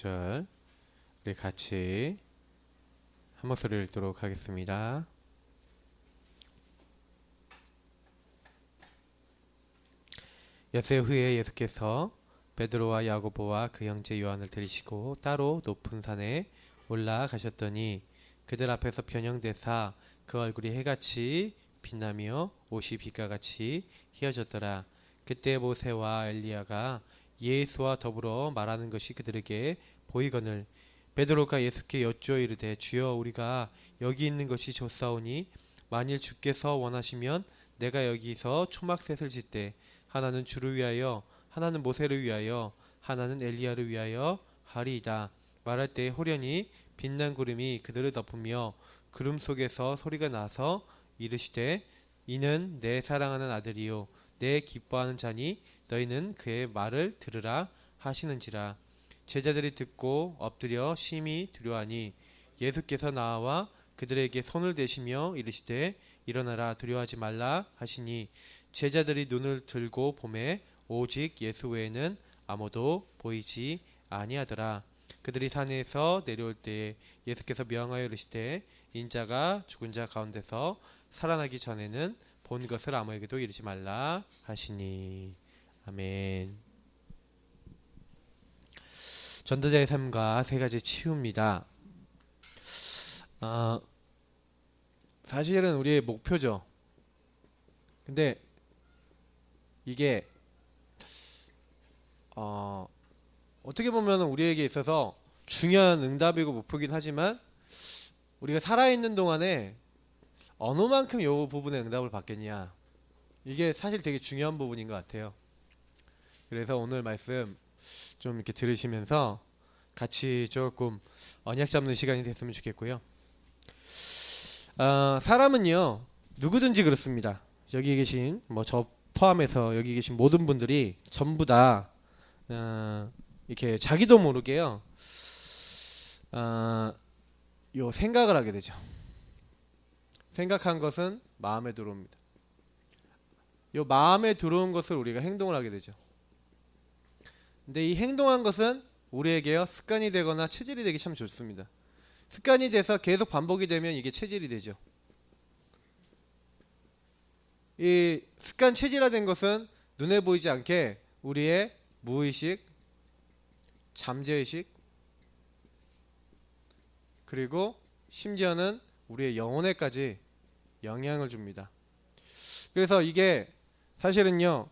절 우리 같이 한 목소리를 읽도록 하겠습니다. 엿새 후에 예수께서 베드로와 야고보와 그 형제 요한을 데리시고 따로 높은 산에 올라가셨더니 그들 앞에서 변형되사 그 얼굴이 해같이 빛나며 옷이 빛과같이 희어졌더라. 그때 모세와 엘리야가 예수와 더불어 말하는 것이 그들에게 보이거늘 베드로가 예수께 여쭈어 이르되 주여 우리가 여기 있는 것이 좋사오니 만일 주께서 원하시면 내가 여기서 초막셋을 짓되 하나는 주를 위하여 하나는 모세를 위하여 하나는 엘리야를 위하여 하리이다. 말할 때에 호련히 빛난 구름이 그들을 덮으며 구름 속에서 소리가 나서 이르시되 이는 내 사랑하는 아들이요 내 기뻐하는 자니 너희는 그의 말을 들으라 하시는지라. 제자들이 듣고 엎드려 심히 두려워하니 예수께서 나와 그들에게 손을 대시며 이르시되 일어나라 두려워하지 말라 하시니 제자들이 눈을 들고 보매 오직 예수 외에는 아무도 보이지 아니하더라. 그들이 산에서 내려올 때에 예수께서 명하여 이르시되 인자가 죽은 자 가운데서 살아나기 전에는 본 것을 아무에게도 이르지 말라 하시니. 아멘. 전도자의 삶과 세 가지 치유입니다. 사실은 우리의 목표죠. 근데 이게 어떻게 보면 우리에게 있어서 중요한 응답이고 목표이긴 하지만 우리가 살아있는 동안에 어느 만큼 이 부분의 응답을 받겠냐, 이게 사실 되게 중요한 부분인 것 같아요. 그래서 오늘 말씀 좀 이렇게 들으시면서 같이 조금 언약 잡는 시간이 됐으면 좋겠고요. 사람은요 누구든지 그렇습니다. 여기 계신 저 포함해서 여기 계신 모든 분들이 전부 다 이렇게 자기도 모르게요 요 생각을 하게 되죠. 생각한 것은 마음에 들어옵니다. 요 마음에 들어온 것을 우리가 행동을 하게 되죠. 근데 이 행동한 것은 우리에게요 습관이 되거나 체질이 되기 참 좋습니다. 습관이 돼서 계속 반복이 되면 이게 체질이 되죠. 이 습관 체질화된 것은 눈에 보이지 않게 우리의 무의식, 잠재의식, 그리고 심지어는 우리의 영혼에까지 영향을 줍니다. 그래서 이게 사실은요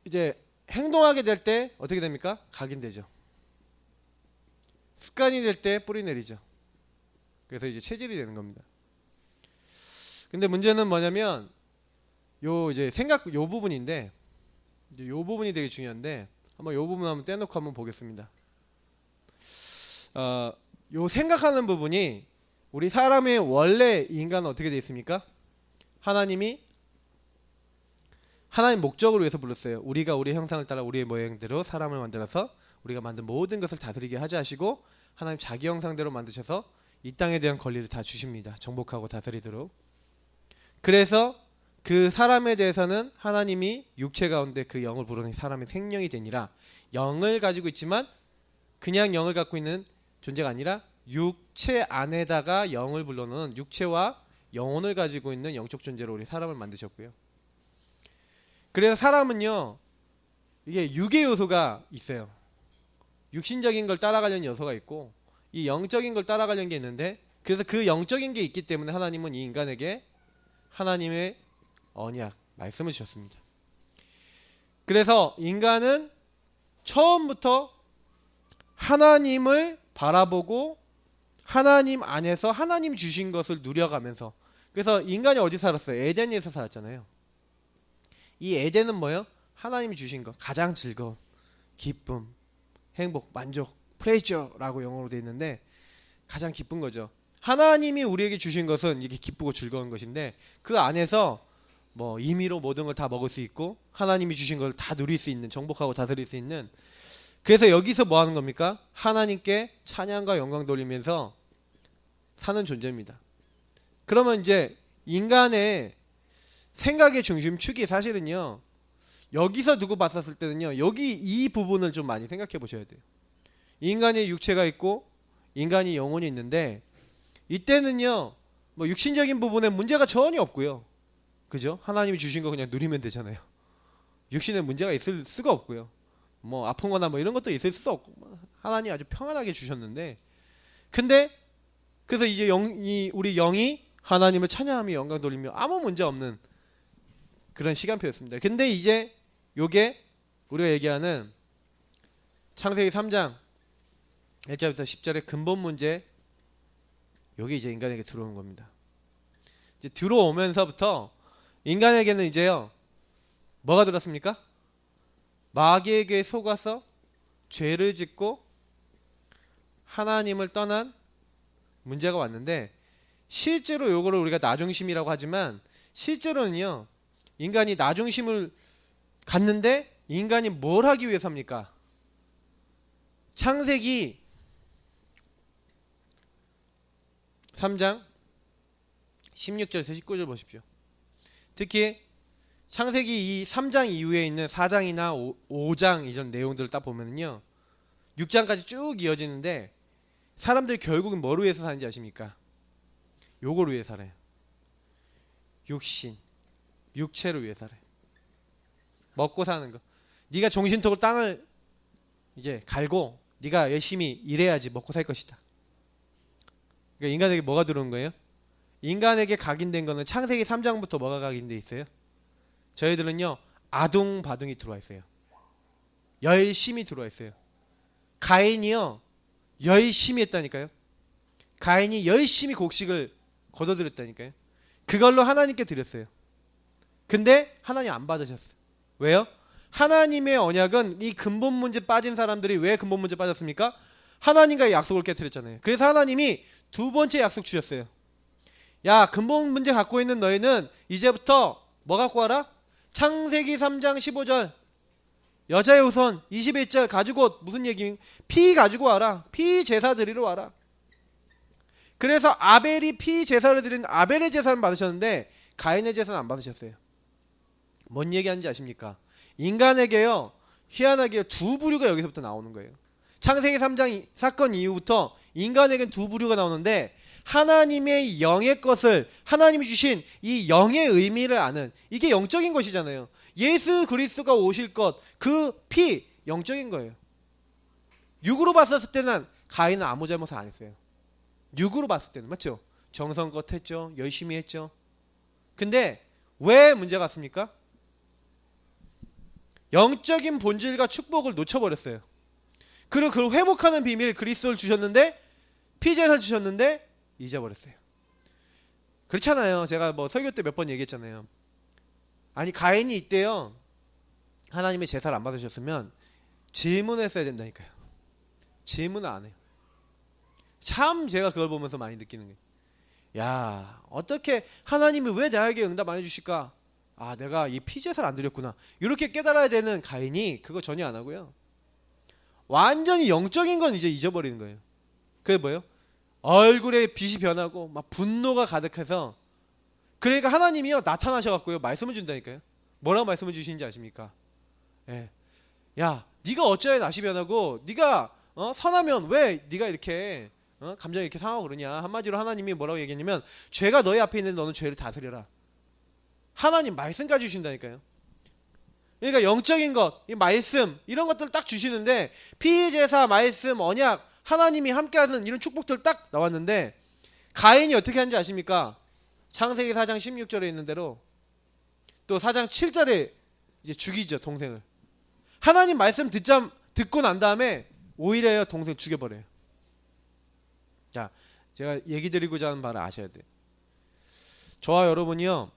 이제 행동하게 될 때 어떻게 됩니까? 각인되죠. 습관이 될 때 뿌리 내리죠. 그래서 이제 체질이 되는 겁니다. 근데 문제는 뭐냐면 요 이제 생각 요 부분인데, 이제 요 부분이 되게 중요한데 한번 요 부분 한번 떼놓고 한번 보겠습니다. 요 생각하는 부분이 우리 사람의 원래 인간은 어떻게 되어 있습니까? 하나님 목적을 위해서 불렀어요. 우리가 우리 형상을 따라 우리의 모양대로 사람을 만들어서 우리가 만든 모든 것을 다스리게 하자 하시고 하나님 자기 형상대로 만드셔서 이 땅에 대한 권리를 다 주십니다. 정복하고 다스리도록. 그래서 그 사람에 대해서는 하나님이 육체 가운데 그 영을 불어넣은 사람의 생명이 되니라. 영을 가지고 있지만 그냥 영을 갖고 있는 존재가 아니라 육체 안에다가 영을 불러넣은 육체와 영혼을 가지고 있는 영적 존재로 우리 사람을 만드셨고요. 그래서 사람은요 이게 육의 요소가 있어요. 육신적인 걸 따라가려는 요소가 있고 이 영적인 걸 따라가려는 게 있는데, 그래서 그 영적인 게 있기 때문에 하나님은 이 인간에게 하나님의 언약 말씀을 주셨습니다. 그래서 인간은 처음부터 하나님을 바라보고 하나님 안에서 하나님 주신 것을 누려가면서, 그래서 인간이 어디 살았어요? 에덴에서 살았잖아요. 이 에덴은 뭐예요? 하나님이 주신 것, 가장 즐거움, 기쁨, 행복, 만족, 프레이저라고 영어로 되어 있는데 가장 기쁜 거죠. 하나님이 우리에게 주신 것은 이게 기쁘고 즐거운 것인데 그 안에서 임의로 모든 걸 다 먹을 수 있고 하나님이 주신 걸 다 누릴 수 있는, 정복하고 다스릴 수 있는, 그래서 여기서 뭐 하는 겁니까? 하나님께 찬양과 영광 돌리면서 사는 존재입니다. 그러면 이제 인간의 생각의 중심축이 사실은요 여기서 두고 봤었을 때는요, 여기 이 부분을 좀 많이 생각해 보셔야 돼요. 인간의 육체가 있고 인간이 영혼이 있는데, 이때는요 뭐 육신적인 부분에 문제가 전혀 없고요. 그죠? 하나님이 주신 거 그냥 누리면 되잖아요. 육신에 문제가 있을 수가 없고요. 뭐 아픈 거나 뭐 이런 것도 있을 수 없고, 하나님이 아주 평안하게 주셨는데, 근데 그래서 이제 우리 영이 하나님을 찬양하며 영광 돌리며 아무 문제 없는 그런 시간표였습니다. 근데 이제 요게 우리가 얘기하는 창세기 3장 1절부터 10절의 근본 문제, 요게 이제 인간에게 들어오는 겁니다. 이제 들어오면서부터 인간에게는 이제요 뭐가 들었습니까? 마귀에게 속아서 죄를 짓고 하나님을 떠난 문제가 왔는데, 실제로 요거를 우리가 나중심이라고 하지만 실제로는요 인간이 나중심을 갖는데, 인간이 뭘 하기 위해서입니까? 창세기 3장 16절에서 19절 보십시오. 특히 창세기 이 3장 이후에 있는 4장이나 5장 이전 내용들을 딱 보면은요 6장까지 쭉 이어지는데, 사람들이 결국은 뭐를 위해서 사는지 아십니까? 요거를 위해 살아요. 육신, 육체를 위해 살아요. 먹고 사는 거. 네가 종신토록 땅을 이제 갈고 네가 열심히 일해야지 먹고 살 것이다. 그러니까 인간에게 뭐가 들어온 거예요? 인간에게 각인된 거는 창세기 3장부터 뭐가 각인돼 있어요? 저희들은요 아둥바둥이 들어와 있어요. 열심히 들어와 있어요. 가인이요 열심히 했다니까요. 가인이 열심히 곡식을 거둬들였다니까요. 그걸로 하나님께 드렸어요. 근데 하나님 안 받으셨어요. 왜요? 하나님의 언약은 이 근본 문제 빠진 사람들이 왜 근본 문제 빠졌습니까? 하나님과의 약속을 깨트렸잖아요. 그래서 하나님이 두 번째 약속 주셨어요. 야, 근본 문제 갖고 있는 너희는 이제부터 뭐 갖고 와라? 창세기 3장 15절 여자의 우선 21절 가지고, 무슨 얘기? 피 가지고 와라. 피 제사 드리러 와라. 그래서 아벨이 피 제사를 드린 아벨의 제사를 받으셨는데 가인의 제사는 안 받으셨어요. 뭔 얘기하는지 아십니까? 인간에게요 희한하게 두 부류가 여기서부터 나오는 거예요. 창세기 3장 사건 이후부터 인간에게는 두 부류가 나오는데, 하나님의 영의 것을, 하나님이 주신 이 영의 의미를 아는, 이게 영적인 것이잖아요. 예수 그리스도가 오실 것, 그 피 영적인 거예요. 육으로 봤었을 때는 가인은 아무 잘못을 안 했어요. 육으로 봤을 때는, 맞죠? 정성껏 했죠. 열심히 했죠. 근데 왜 문제가 왔습니까? 영적인 본질과 축복을 놓쳐버렸어요. 그리고 그걸 회복하는 비밀 그리스도를 주셨는데, 피제사 주셨는데 잊어버렸어요. 그렇잖아요. 제가 뭐 설교 때 몇 번 얘기했잖아요. 아니 가인이 이때요 하나님의 제사를 안 받으셨으면 질문했어야 된다니까요. 질문을 안 해요. 참 제가 그걸 보면서 많이 느끼는 거예요. 야, 어떻게 하나님이 왜 나에게 응답 안 해주실까? 아, 내가 이 피제사를 안 드렸구나. 이렇게 깨달아야 되는 가인이 그거 전혀 안 하고요. 완전히 영적인 건 이제 잊어버리는 거예요. 그게 뭐예요? 얼굴에 빛이 변하고 막 분노가 가득해서, 그러니까 하나님이요 나타나셔갖고요 말씀을 준다니까요. 뭐라고 말씀을 주시는지 아십니까? 예. 야, 네가 어쩌야 낯이 변하고, 네가 선하면 왜 네가 이렇게 감정이 이렇게 상하고 그러냐. 한마디로 하나님이 뭐라고 얘기했냐면, 죄가 너희 앞에 있는데 너는 죄를 다스려라. 하나님 말씀까지 주신다니까요. 그러니까 영적인 것, 이 말씀, 이런 것들을 딱 주시는데, 피제사, 말씀, 언약, 하나님이 함께하는 이런 축복들 딱 나왔는데, 가인이 어떻게 하는지 아십니까? 창세기 4장 16절에 있는 대로 또 4장 7절에 이제 죽이죠, 동생을. 하나님 말씀 듣고 난 다음에 오히려 동생 죽여버려요. 자, 제가 얘기 드리고자 하는 바를 아셔야 돼요. 저와 여러분이요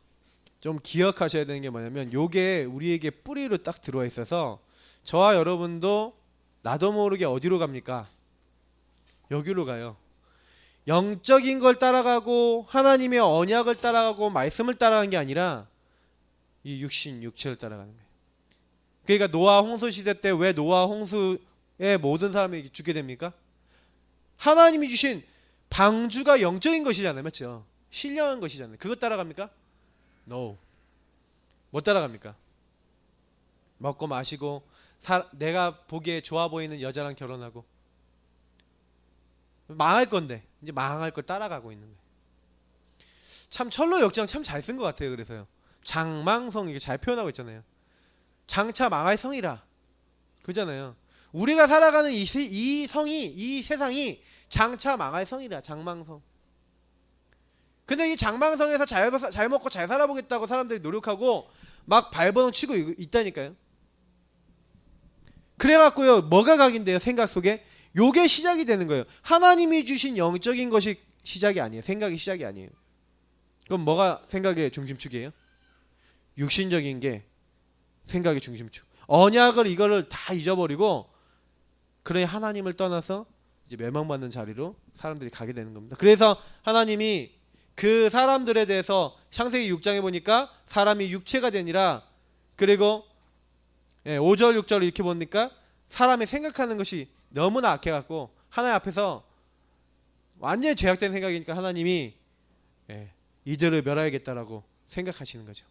좀 기억하셔야 되는 게 뭐냐면, 요게 우리에게 뿌리로 딱 들어와 있어서 저와 여러분도 나도 모르게 어디로 갑니까? 여기로 가요. 영적인 걸 따라가고 하나님의 언약을 따라가고 말씀을 따라가는 게 아니라 이 육신, 육체를 따라가는 거예요. 그러니까 노아 홍수 시대 때 왜 노아 홍수에 모든 사람이 죽게 됩니까? 하나님이 주신 방주가 영적인 것이잖아요. 맞죠? 신령한 것이잖아요. 그것 따라갑니까? No. 못 따라갑니까? 먹고 마시고 내가 보기에 좋아 보이는 여자랑 결혼하고 망할 건데 이제 망할 걸 따라가고 있는 거예요. 참 철로 역정 참 잘 쓴 것 같아요. 그래서요. 장망성 이게 잘 표현하고 있잖아요. 장차 망할 성이라 그잖아요. 우리가 살아가는 이 세상이 장차 망할 성이라 장망성. 근데 이 장망성에서 잘 먹고 잘 살아보겠다고 사람들이 노력하고 막 발버둥 치고 있다니까요. 그래갖고요 뭐가 각인돼요? 생각 속에 요게 시작이 되는 거예요. 하나님이 주신 영적인 것이 시작이 아니에요. 생각이 시작이 아니에요. 그럼 뭐가 생각의 중심축이에요? 육신적인 게 생각의 중심축. 언약을 이거를 다 잊어버리고 그래 하나님을 떠나서 이제 멸망받는 자리로 사람들이 가게 되는 겁니다. 그래서 하나님이 그 사람들에 대해서 창세기 6장에 보니까 사람이 육체가 되니라. 그리고 5절 6절 이렇게 보니까 사람이 생각하는 것이 너무나 악해갖고 하나님 앞에서 완전히 죄악된 생각이니까 하나님이 이들을 멸하야겠다라고 생각하시는 거죠.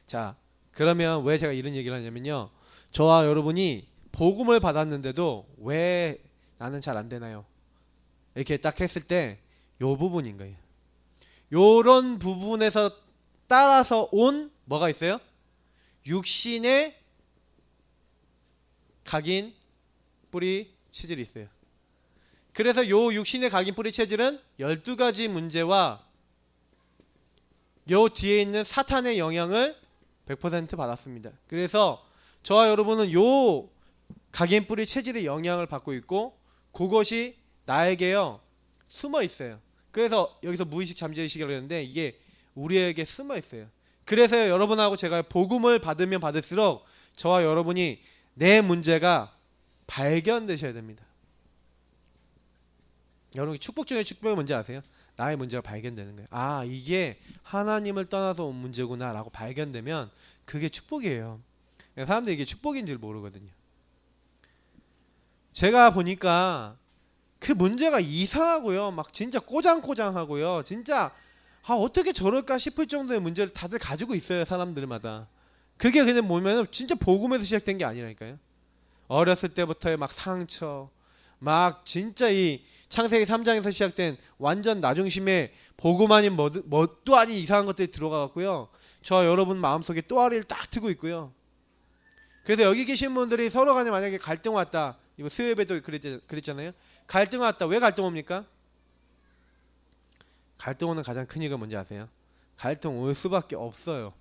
자, 그러면 왜 제가 이런 얘기를 하냐면요. 저와 여러분이 복음을 받았는데도 왜 나는 잘 안 되나요? 이렇게 딱 했을 때 요 부분인 거예요. 요런 부분에서 따라서 온 뭐가 있어요? 육신의 각인 뿌리 체질이 있어요. 그래서 요 육신의 각인 뿌리 체질은 12가지 문제와 요 뒤에 있는 사탄의 영향을 100% 받았습니다. 그래서 저와 여러분은 요 각인 뿌리 체질의 영향을 받고 있고 그것이 나에게요 숨어 있어요. 그래서 여기서 무의식 잠재의식이라고 했는데 이게 우리에게 숨어 있어요. 그래서 여러분하고 제가 복음을 받으면 받을수록 저와 여러분이 내 문제가 발견되셔야 됩니다. 여러분 축복 중에 축복이 뭔지 아세요? 나의 문제가 발견되는 거예요. 아 이게 하나님을 떠나서 온 문제구나 라고 발견되면 그게 축복이에요. 사람들이 이게 축복인 줄 모르거든요. 제가 보니까 그 문제가 이상하고요. 막 진짜 꼬장꼬장하고요. 진짜 어떻게 저럴까 싶을 정도의 문제를 다들 가지고 있어요. 사람들마다. 그게 그냥 뭐냐면 진짜 복음에서 시작된 게 아니라니까요. 어렸을 때부터의 막 상처 막 진짜 이 창세기 3장에서 시작된 완전 나중심에 복음 아닌 뭣도 아닌 이상한 것들이 들어가고요. 저와 여러분 마음속에 또아리를 딱 트고 있고요. 그래서 여기 계신 분들이 서로 간에 만약에 갈등 왔다. 이거 수요예배도 그랬잖아요. 갈등 왔다. 왜 갈등 옵니까? 갈등 오는 가장 큰 이유가 뭔지 아세요? 갈등 올 수밖에 없어요.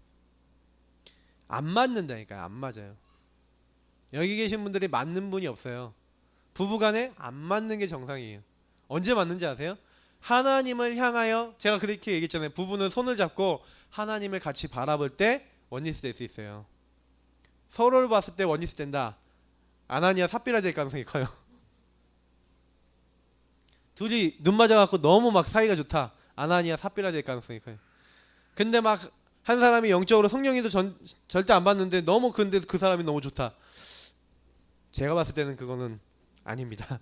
안 맞는다니까요. 안 맞아요. 여기 계신 분들이 맞는 분이 없어요. 부부간에 안 맞는 게 정상이에요. 언제 맞는지 아세요? 하나님을 향하여 제가 그렇게 얘기했잖아요. 부부는 손을 잡고 하나님을 같이 바라볼 때 원리스 될 수 있어요. 서로를 봤을 때 원리스 된다. 아나니아 삽비라 될 가능성이 커요. 둘이 눈 맞아갖고 너무 막 사이가 좋다. 아나니아 삽비라 될 가능성이 커요. 근데 막 한 사람이 영적으로 성령이도 절대 안 받는데 너무 근데 그 사람이 너무 좋다. 제가 봤을 때는 그거는 아닙니다.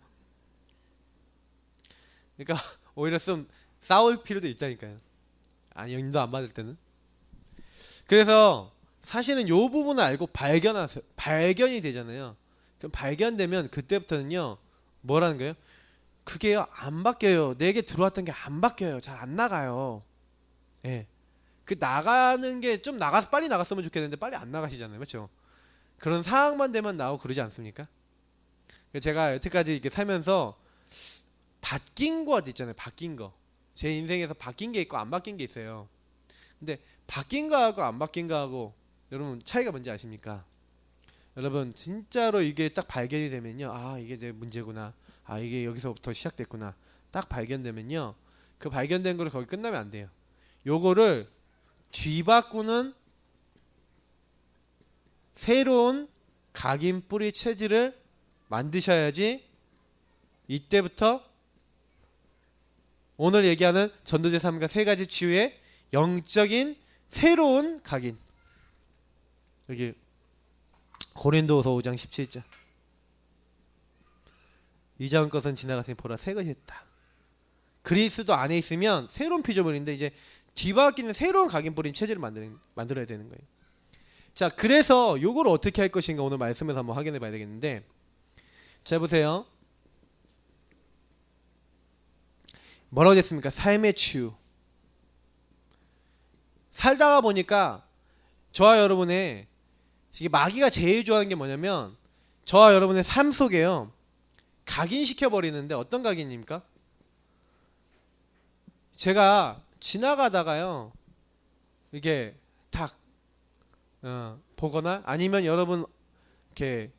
그러니까 오히려 좀 싸울 필요도 있다니까요. 아니 영도 안 받을 때는. 그래서 사실은 요 부분을 알고 발견이 되잖아요. 그럼 발견되면 그때부터는요 뭐라는 거예요? 그게요 안 바뀌어요. 내게 들어왔던 게 안 바뀌어요. 잘 안 나가요. 예. 그 나가는 게 좀 빨리 나갔으면 좋겠는데 빨리 안 나가시잖아요. 그렇죠? 그런 상황만 되면 나오고 그러지 않습니까? 제가 여태까지 이렇게 살면서 바뀐 것 있잖아요. 바뀐 거. 제 인생에서 바뀐 게 있고 안 바뀐 게 있어요. 근데 바뀐 거하고 안 바뀐 거하고 여러분 차이가 뭔지 아십니까? 여러분 진짜로 이게 딱 발견이 되면요. 아 이게 내 문제구나. 아 이게 여기서부터 시작됐구나. 딱 발견되면요. 그 발견된 거를 거기 끝나면 안 돼요. 요거를 뒤바꾸는 새로운 각인 뿌리 체질을 만드셔야지 이때부터 오늘 얘기하는 전도제 3과 세 가지 치유의 영적인 새로운 각인. 여기 고린도후서 5장 17절. 이전 것은 지나갔으니 보라 새 것이 됐다. 그리스도 안에 있으면 새로운 피조물인데 이제 뒤바뀌는 새로운 각인 뿌린 체질을 만들어야 되는 거예요. 자, 그래서 요걸 어떻게 할 것인가 오늘 말씀에서 한번 확인해 봐야 되겠는데, 자 보세요. 뭐라고 됐습니까? 삶의 치유. 살다가 보니까 저와 여러분의, 이게 마귀가 제일 좋아하는 게 뭐냐면 저와 여러분의 삶 속에요, 각인시켜 버리는데, 어떤 각인입니까? 제가 지나가다가요, 이게 딱 보거나, 아니면 여러분 이렇게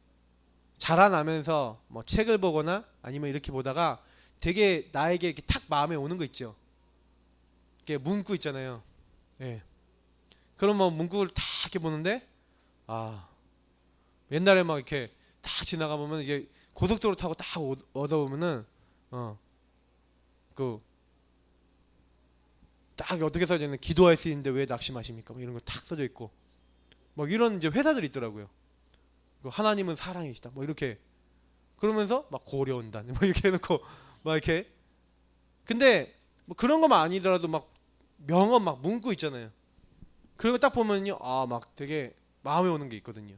자라나면서 뭐 책을 보거나 아니면 이렇게 보다가 되게 나에게 이렇게 탁 마음에 오는 거 있죠. 이렇게 문구 있잖아요. 예. 그럼 뭐 문구를 딱 이렇게 보는데, 아, 옛날에 막 이렇게 딱 지나가 보면, 이게 고속도로 타고 딱 오다 보면은 그 딱 어떻게 써져 있는, 기도할 수 있는데 왜 낙심하십니까? 뭐 이런 거 탁 써져 있고, 막 이런 이제 회사들이 있더라고요. 하나님은 사랑이시다, 뭐 이렇게. 그러면서 막 고려온다, 뭐 이렇게 해놓고 막 이렇게. 근데 뭐 그런 것만 아니더라도 막 명언, 막 문구 있잖아요. 그런 거 딱 보면요, 아, 막 되게 마음에 오는 게 있거든요.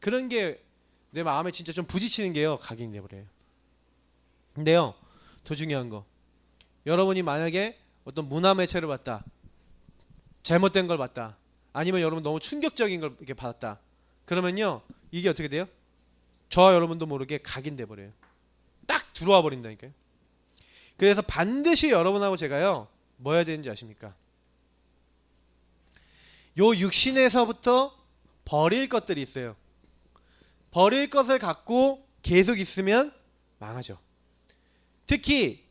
그런 게 내 마음에 진짜 좀 부딪히는 게요, 각인이 돼버려요. 근데요, 더 중요한 거, 여러분이 만약에 어떤 문화 매체를 봤다, 잘못된 걸 봤다, 아니면 여러분 너무 충격적인 걸 이렇게 받았다, 그러면요, 이게 어떻게 돼요? 저와 여러분도 모르게 각인돼 버려요. 딱 들어와 버린다니까요. 그래서 반드시 여러분하고 제가요, 뭐 해야 되는지 아십니까? 요 육신에서부터 버릴 것들이 있어요. 버릴 것을 갖고 계속 있으면 망하죠. 특히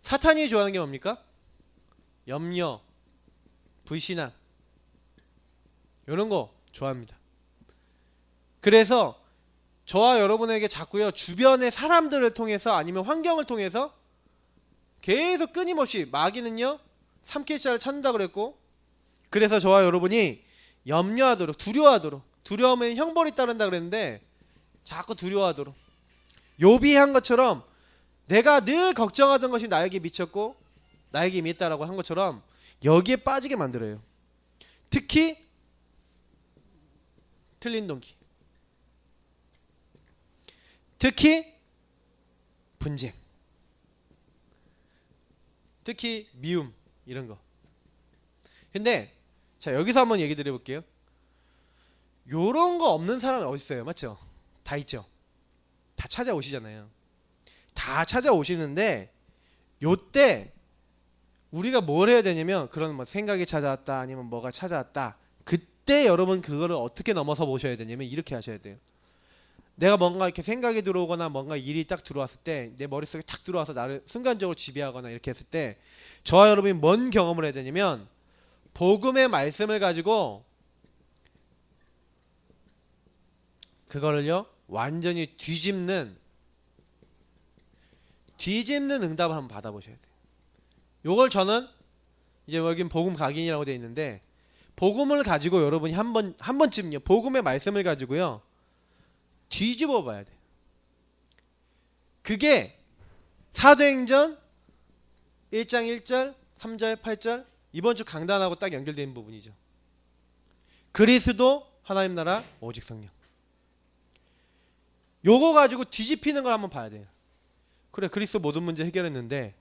사탄이 좋아하는 게 뭡니까? 염려, 불신앙, 이런 거 좋아합니다. 그래서 저와 여러분에게 자꾸요, 주변의 사람들을 통해서 아니면 환경을 통해서 계속 끊임없이, 마귀는요, 삼킬자를 찾는다 그랬고, 그래서 저와 여러분이 염려하도록, 두려워하도록, 두려움엔 형벌이 따른다 그랬는데 자꾸 두려워하도록, 욥이 한 것처럼 내가 늘 걱정하던 것이 나에게 미쳤고 나에게 미했다라고 한 것처럼 여기에 빠지게 만들어요. 특히 틀린 동기, 특히 분쟁, 특히 미움, 이런 거. 근데 자, 여기서 한번 얘기 드려볼게요. 요런 거 없는 사람이 어디 있어요? 맞죠? 다 있죠. 다 찾아오시잖아요. 다 찾아오시는데, 요때 우리가 뭘 해야 되냐면, 그런 뭐 생각이 찾아왔다, 아니면 뭐가 찾아왔다, 그때 여러분 그거를 어떻게 넘어서 보셔야 되냐면, 이렇게 하셔야 돼요. 내가 뭔가 이렇게 생각이 들어오거나 뭔가 일이 딱 들어왔을 때, 내 머릿속에 탁 들어와서 나를 순간적으로 지배하거나 이렇게 했을 때, 저와 여러분이 뭔 경험을 해야 되냐면, 복음의 말씀을 가지고 그거를요, 완전히 뒤집는 응답을 한번 받아보셔야 돼요. 요걸 저는 이제 여긴 복음 각인이라고 되어 있는데, 복음을 가지고 여러분이 한 번쯤요, 복음의 말씀을 가지고요, 뒤집어 봐야 돼요. 그게 사도행전 1장 1절, 3절, 8절, 이번 주 강단하고 딱 연결되는 부분이죠. 그리스도, 하나님 나라, 오직 성령. 요거 가지고 뒤집히는 걸 한번 봐야 돼요. 그래, 그리스도 모든 문제 해결했는데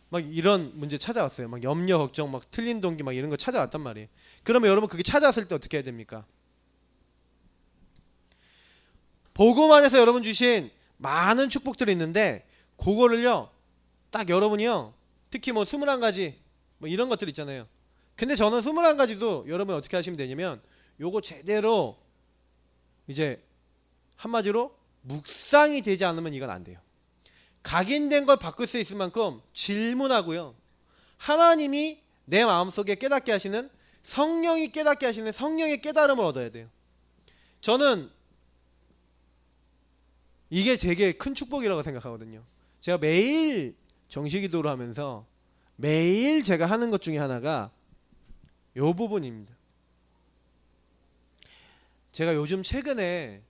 막 이런 문제 찾아왔어요. 막 염려, 걱정, 막 틀린 동기, 막 이런 거 찾아왔단 말이에요. 그러면 여러분 그게 찾아왔을 때 어떻게 해야 됩니까? 복음 안에서 여러분 주신 많은 축복들이 있는데, 그거를요, 딱 여러분이요, 특히 뭐 21가지 뭐 이런 것들 있잖아요. 근데 저는 21가지도 여러분 어떻게 하시면 되냐면, 요거 제대로 이제 한마디로 묵상이 되지 않으면 이건 안 돼요. 각인된 걸 바꿀 수 있을 만큼 질문하고요, 하나님이 내 마음속에 깨닫게 하시는, 성령이 깨닫게 하시는 성령의 깨달음을 얻어야 돼요. 저는 이게 되게 큰 축복이라고 생각하거든요. 제가 매일 정시기도를 하면서 매일 제가 하는 것 중에 하나가 요 부분입니다. 제가 요즘 최근에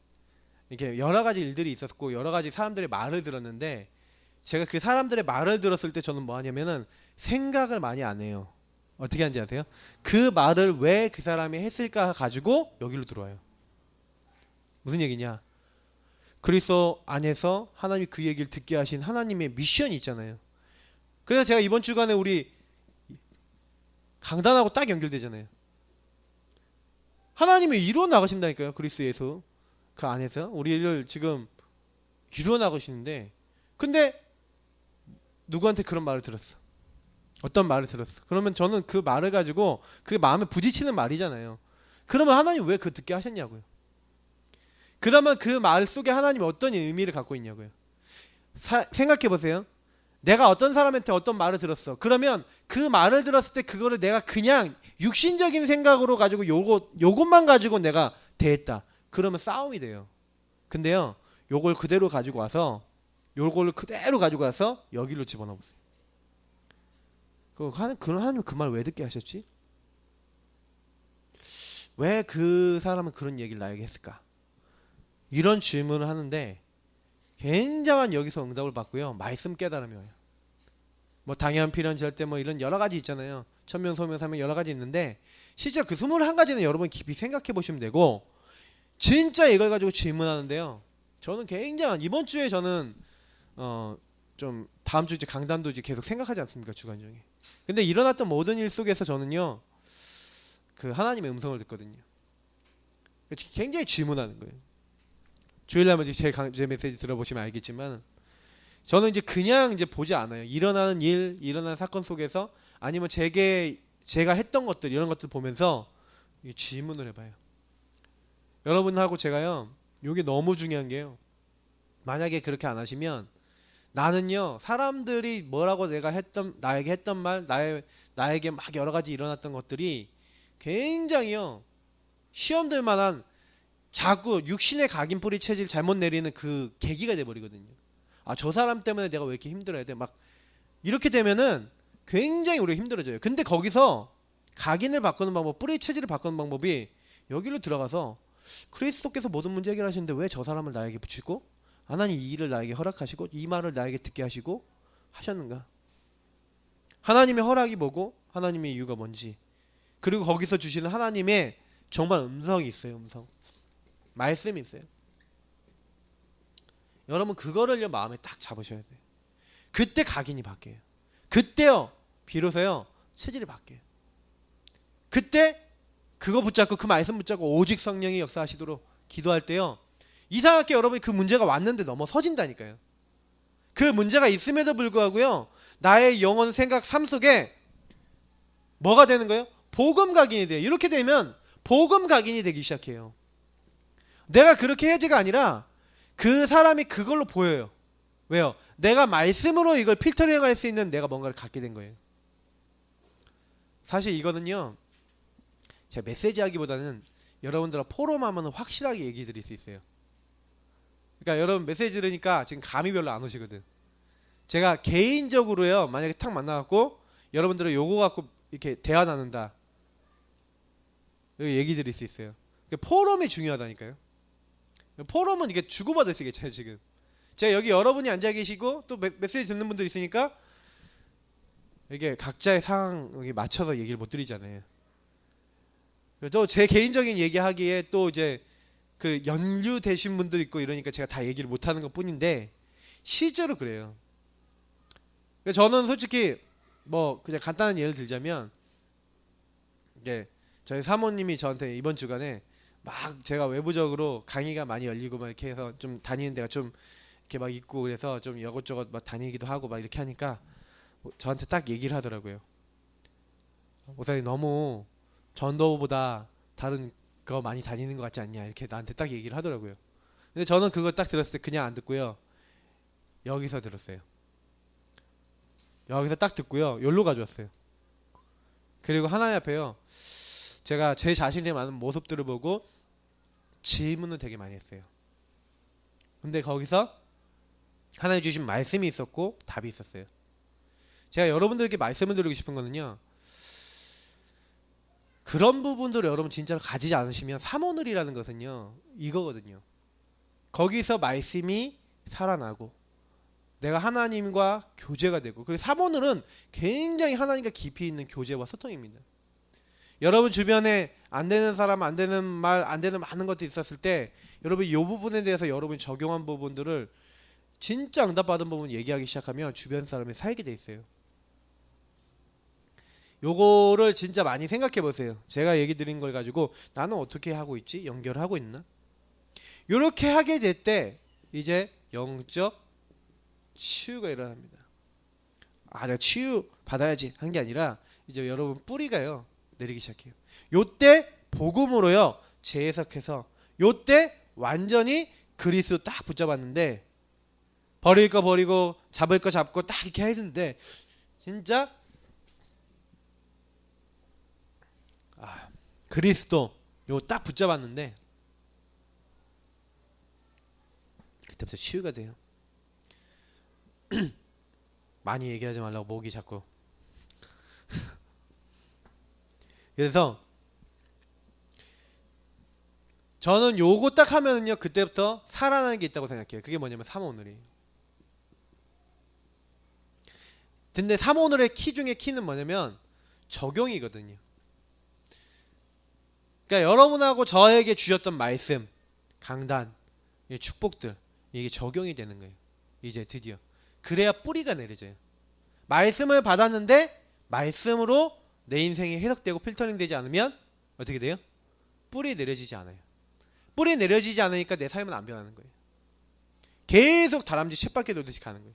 이렇게 여러 가지 일들이 있었고 여러 가지 사람들의 말을 들었는데, 제가 그 사람들의 말을 들었을 때 저는 뭐 하냐면은 생각을 많이 안 해요. 어떻게 하는지 아세요? 그 말을 왜 그 사람이 했을까 가지고 여기로 들어와요. 무슨 얘기냐? 그리스도 안에서 하나님이 그 얘기를 듣게 하신 하나님의 미션이 있잖아요. 그래서 제가 이번 주간에 우리 강단하고 딱 연결되잖아요. 하나님이 이루어 나가신다니까요. 그리스도 예수 그 안에서 우리를 지금 이루어 나가시는데, 근데 누구한테 그런 말을 들었어? 어떤 말을 들었어? 그러면 저는 그 말을 가지고 그 마음에 부딪히는 말이잖아요. 그러면 하나님 왜 그 듣게 하셨냐고요. 그러면 그 말 속에 하나님이 어떤 의미를 갖고 있냐고요. 생각해 보세요. 내가 어떤 사람한테 어떤 말을 들었어. 그러면 그 말을 들었을 때 그거를 내가 그냥 육신적인 생각으로 가지고 요것만 가지고 내가 대했다. 그러면 싸움이 돼요. 근데요, 요걸 그대로 가지고 와서 여기로 집어넣어 보세요. 그럼 하나님 그 말 왜 듣게 하셨지? 왜 그 사람은 그런 얘기를 나에게 했을까? 이런 질문을 하는데 굉장한 여기서 응답을 받고요. 말씀 깨달음이 와요. 뭐 당연 필연 절대 뭐 이런 여러 가지 있잖아요. 천명 소명 사명 여러 가지 있는데 실제 그 21가지는 여러분 깊이 생각해 보시면 되고, 진짜 이걸 가지고 질문하는데요. 저는 굉장한 이번 주에 저는 좀 다음 주 이제 강단도 이제 계속 생각하지 않습니까? 주간 중에. 근데 일어났던 모든 일 속에서 저는요, 그 하나님의 음성을 듣거든요. 굉장히 질문하는 거예요. 주일날 제 메시지 들어보시면 알겠지만, 저는 이제 그냥 이제 보지 않아요. 일어나는 일, 일어나는 사건 속에서 아니면 제가 했던 것들, 이런 것들 보면서 질문을 해봐요. 여러분하고 제가요, 이게 너무 중요한 게요. 만약에 그렇게 안 하시면 나는요, 사람들이 뭐라고 나에게 했던 말, 나에게 막 여러 가지 일어났던 것들이 굉장히요, 시험될 만한 자꾸 육신의 각인뿌리 체질 잘못 내리는 그 계기가 돼버리거든요. 아, 저 사람 때문에 내가 왜 이렇게 힘들어야 돼? 막 이렇게 되면은 굉장히 우리가 힘들어져요. 근데 거기서 각인을 바꾸는 방법, 뿌리 체질을 바꾸는 방법이 여기로 들어가서 그리스도께서 모든 문제 해결하시는데 왜 저 사람을 나에게 붙이고 하나님 이 일을 나에게 허락하시고 이 말을 나에게 듣게 하시고 하셨는가? 하나님의 허락이 뭐고 하나님의 이유가 뭔지, 그리고 거기서 주시는 하나님의 정말 음성이 있어요. 음성, 말씀이 있어요. 여러분 그거를요 마음에 딱 잡으셔야 돼요. 그때 각인이 바뀌어요. 그때요 비로소요 체질이 바뀌어요. 그때 그거 붙잡고 그 말씀 붙잡고 오직 성령이 역사하시도록 기도할 때요, 이상하게 여러분이 그 문제가 왔는데 넘어서진다니까요. 그 문제가 있음에도 불구하고요, 나의 영혼, 생각, 삶 속에 뭐가 되는 거예요? 복음 각인이 돼요. 이렇게 되면 복음 각인이 되기 시작해요. 내가 그렇게 해야지가 아니라 그 사람이 그걸로 보여요. 왜요? 내가 말씀으로 이걸 필터링할 수 있는 내가 뭔가를 갖게 된 거예요. 사실 이거는요, 제가 메시지 하기보다는 여러분들과 포럼하면 확실하게 얘기 드릴 수 있어요. 그러니까 여러분 메시지 들으니까 지금 감이 별로 안 오시거든. 제가 개인적으로요, 만약에 탁 만나갖고 여러분들은 요거 갖고 이렇게 대화 나눈다, 얘기 드릴 수 있어요. 그러니까 포럼이 중요하다니까요. 포럼은 이게 주고받을 수 있겠죠. 지금 제가 여기 여러분이 앉아 계시고 또 메시지 듣는 분들 있으니까 이게 각자의 상황에 맞춰서 얘기를 못 드리잖아요. 또 제 개인적인 얘기하기에 또 이제 그 연루되신 분도 있고 이러니까 제가 다 얘기를 못 하는 것 뿐인데 실제로 그래요. 저는 솔직히 뭐 그냥 간단한 예를 들자면, 이게 저희 사모님이 저한테 이번 주간에 막 제가 외부적으로 강의가 많이 열리고 막 이렇게 해서 좀 다니는 데가 좀 이렇게 막 있고 그래서 좀 이것저것 막 다니기도 하고 막 이렇게 하니까 저한테 딱 얘기를 하더라고요. 목사님 너무 전도보다 다른 거 많이 다니는 것 같지 않냐, 이렇게 나한테 딱 얘기를 하더라고요. 근데 저는 그거 딱 들었을 때 그냥 안 듣고요, 여기서 들었어요. 여기서 딱 듣고요, 여기로 가져왔어요. 그리고 하나님 앞에요, 제가 제 자신의 많은 모습들을 보고 질문을 되게 많이 했어요. 근데 거기서 하나님 주신 말씀이 있었고 답이 있었어요. 제가 여러분들에게 말씀을 드리고 싶은 거는요, 그런 부분들을 여러분 진짜로 가지지 않으시면 삼오늘이라는 것은요 이거거든요. 거기서 말씀이 살아나고 내가 하나님과 교제가 되고, 그리고 사모늘은 굉장히 하나님과 깊이 있는 교제와 소통입니다. 여러분 주변에 안 되는 사람, 안 되는 말, 안 되는 많은 것들이 있었을 때 여러분 이 부분에 대해서 여러분이 적용한 부분들을 진짜 응답받은 부분 얘기하기 시작하면 주변 사람이 살게 돼 있어요. 요거를 진짜 많이 생각해 보세요. 제가 얘기 드린 걸 가지고 나는 어떻게 하고 있지? 연결하고 있나? 요렇게 하게 될 때 이제 영적 치유가 일어납니다. 아, 내가 치유 받아야지 한 게 아니라 이제 여러분 뿌리가요 내리기 시작해요. 요때 복음으로요 재해석해서 요때 완전히 그리스도 딱 붙잡았는데, 버릴 거 버리고 잡을 거 잡고 딱 이렇게 했는데 진짜 그리스도 요 딱 붙잡았는데 그때부터 치유가 돼요. 많이 얘기하지 말라고 목이 자꾸. 그래서 저는 요거 딱 하면은요 그때부터 살아나는 게 있다고 생각해요. 그게 뭐냐면 사모늘이. 근데 사모늘의 키 중에 키는 뭐냐면 적용이거든요. 그러니까 여러분하고 저에게 주셨던 말씀, 강단, 축복들 이게 적용이 되는 거예요. 이제 드디어. 그래야 뿌리가 내려져요. 말씀을 받았는데 말씀으로 내 인생이 해석되고 필터링 되지 않으면 어떻게 돼요? 뿌리 내려지지 않아요. 뿌리 내려지지 않으니까 내 삶은 안 변하는 거예요. 계속 다람쥐 쳇바퀴 돌듯이 가는 거예요.